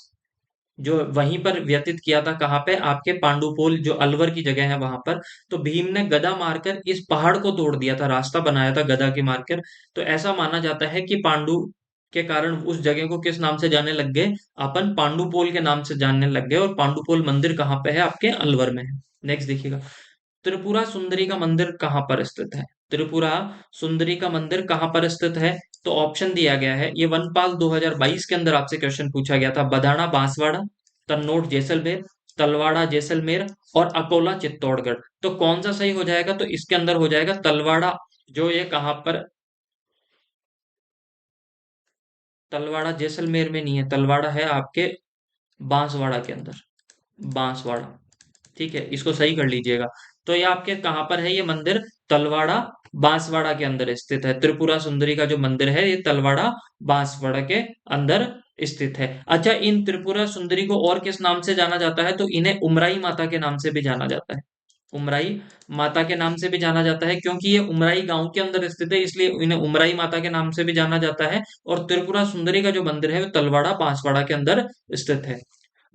जो वहीं पर व्यतीत किया था। कहाँ पे? आपके पांडुपोल जो अलवर की जगह है वहां पर। तो भीम ने गदा मारकर इस पहाड़ को तोड़ दिया था, रास्ता बनाया था गदा की मारकर। तो ऐसा माना जाता है कि पांडु के कारण उस जगह को किस नाम से जाने लग गए? अपन पांडुपोल के नाम से जानने लग गए। और पांडुपोल मंदिर कहाँ पे है? आपके अलवर में है। नेक्स्ट देखिएगा, त्रिपुरा सुंदरी का मंदिर कहाँ पर स्थित है? त्रिपुरा सुंदरी का मंदिर कहाँ पर स्थित है? तो ऑप्शन दिया गया है, ये वनपाल 2022 के अंदर आपसे क्वेश्चन पूछा गया था। बदाना बांसवाड़ा, तन्नोट जैसलमेर, तलवाड़ा जैसलमेर और अकोला चित्तौड़गढ़। तो कौन सा सही हो जाएगा? तो इसके अंदर हो जाएगा तलवाड़ा। जो ये कहाँ पर? तलवाड़ा जैसलमेर में नहीं है, तलवाड़ा है आपके बांसवाड़ा के अंदर, बांसवाड़ा। ठीक है, इसको सही कर लीजिएगा। तो ये आपके कहाँ पर है ये मंदिर? तलवाड़ा बांसवाड़ा के अंदर स्थित है। त्रिपुरा सुंदरी का जो मंदिर है ये तलवाड़ा बांसवाड़ा के अंदर स्थित है। अच्छा, इन त्रिपुरा सुंदरी को और किस नाम से जाना जाता है? तो इन्हें उमराई माता के नाम से भी जाना जाता है। उमराई माता के नाम से भी जाना जाता है, क्योंकि ये उमराई गांव के अंदर स्थित है, इसलिए इन्हें उमराई माता के नाम से भी जाना जाता है। और त्रिपुरा सुंदरी का जो मंदिर है वो तलवाड़ा बांसवाड़ा के अंदर स्थित है।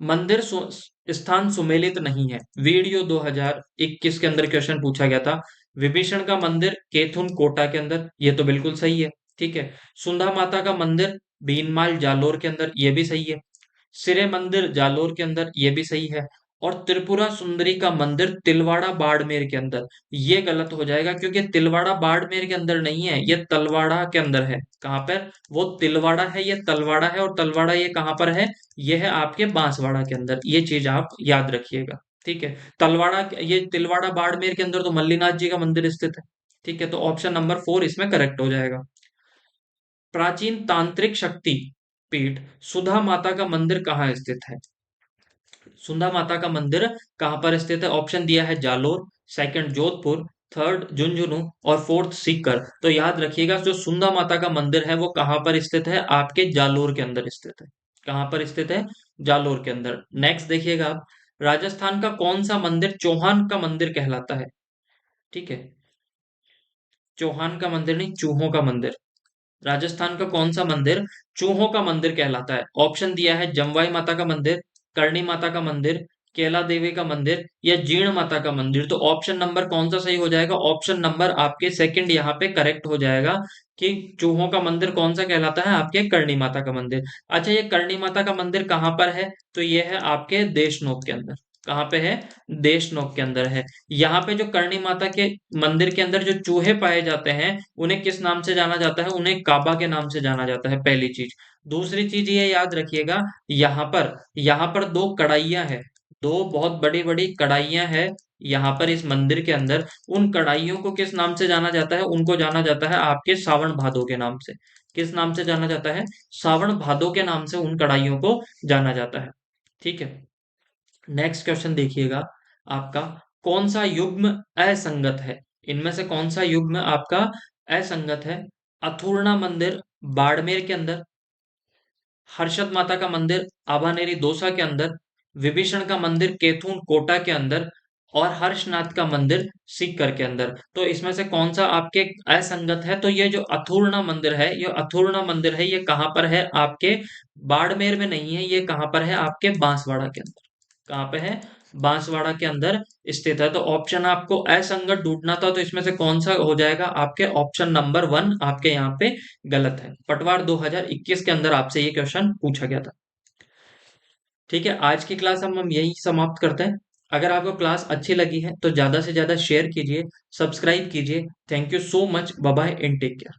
मंदिर स्थान सुमेलित नहीं है। वीडियो 2021 के अंदर क्वेश्चन पूछा गया था। विभीषण का मंदिर केथुन कोटा के अंदर, ये तो बिल्कुल सही है। ठीक है, सुंधा माता का मंदिर भीनमाल जालोर के अंदर, ये भी सही है। सिरे मंदिर जालोर के अंदर, ये भी सही है। और त्रिपुरा सुंदरी का मंदिर तिलवाड़ा बाड़मेर के अंदर, ये गलत हो जाएगा क्योंकि तिलवाड़ा बाड़मेर के अंदर नहीं है, ये तलवाड़ा के अंदर है। कहाँ पर? वो तिलवाड़ा है, ये तलवाड़ा है। और तलवाड़ा ये कहाँ पर है? ये है आपके बांसवाड़ा के अंदर। ये चीज आप याद रखिएगा। ठीक है, तलवाड़ा ये तिलवाड़ा बाड़मेर के अंदर तो मल्लीनाथ जी का मंदिर स्थित है। ठीक है, तो ऑप्शन नंबर 4 इसमें करेक्ट हो जाएगा। प्राचीन तांत्रिक शक्ति पीठ सुधा माता का मंदिर कहाँ स्थित है? सुधा माता का मंदिर कहाँ पर स्थित है? ऑप्शन दिया है जालोर, सेकंड जोधपुर, थर्ड झुंझुनू और फोर्थ सीकर। तो याद रखिएगा जो सुंदा माता का मंदिर है वो कहाँ पर स्थित है? आपके जालोर के अंदर स्थित है। कहाँ पर स्थित है? जालोर के अंदर। नेक्स्ट देखिएगा आप, राजस्थान का कौन सा मंदिर चौहान का मंदिर कहलाता है? ठीक है, चौहान का मंदिर नहीं, चूहों का मंदिर। राजस्थान का कौन सा मंदिर चूहों का मंदिर कहलाता है? ऑप्शन दिया है जमवाई माता का मंदिर, करणी माता का मंदिर, केला देवी का मंदिर या जीर्ण माता का मंदिर। तो ऑप्शन नंबर कौन सा सही हो जाएगा? ऑप्शन नंबर आपके सेकंड यहाँ पे करेक्ट हो जाएगा कि चूहों का मंदिर कौन सा कहलाता है? आपके करणी माता का मंदिर। अच्छा, ये करणी माता का मंदिर कहाँ पर है? तो ये है आपके देशनोक के अंदर। कहाँ पे है? देशनोक के अंदर है। यहाँ पे जो करणी माता के मंदिर के अंदर जो चूहे पाए जाते हैं उन्हें किस नाम से जाना जाता है? उन्हें काबा के नाम से जाना जाता है, पहली चीज। दूसरी चीज ये याद रखिएगा, यहाँ पर दो कढ़ाइयां हैं, दो बहुत बड़ी बड़ी कढ़ाइयां हैं यहाँ पर इस मंदिर के अंदर। उन कढ़ाइयों को किस नाम से जाना जाता है? उनको जाना जाता है आपके सावन भादो के नाम से। किस नाम से जाना जाता है? सावन भादो के नाम से उन कढ़ाइयों को जाना जाता है। ठीक है, नेक्स्ट क्वेश्चन देखिएगा, आपका कौन सा युग्म असंगत है? इनमें से कौन सा युग्म आपका असंगत है? अथूर्णा मंदिर बाड़मेर के अंदर, हर्षद माता का मंदिर आभानेरी दौसा के अंदर, विभीषण का मंदिर केथून कोटा के अंदर, और हर्षनाथ का मंदिर सीकर के अंदर। तो इसमें से कौन सा आपके असंगत है? तो ये जो अथूर्णा मंदिर है, ये अथूर्णा मंदिर है, ये कहाँ पर है? आपके बाड़मेर में नहीं है, ये कहाँ पर है? आपके बांसवाड़ा के अंदर। कहाँ पे है? बांसवाड़ा के अंदर स्थित है। तो ऑप्शन आपको असंगत ढूंढना था, तो इसमें से कौन सा हो जाएगा? आपके ऑप्शन नंबर 1 आपके यहाँ पे गलत है। पटवार 2021 के अंदर आपसे ये क्वेश्चन पूछा गया था। ठीक है, आज की क्लास हम यही समाप्त करते हैं। अगर आपको क्लास अच्छी लगी है तो ज्यादा से ज्यादा शेयर कीजिए, सब्सक्राइब कीजिए। Thank you so much, bye bye and take care.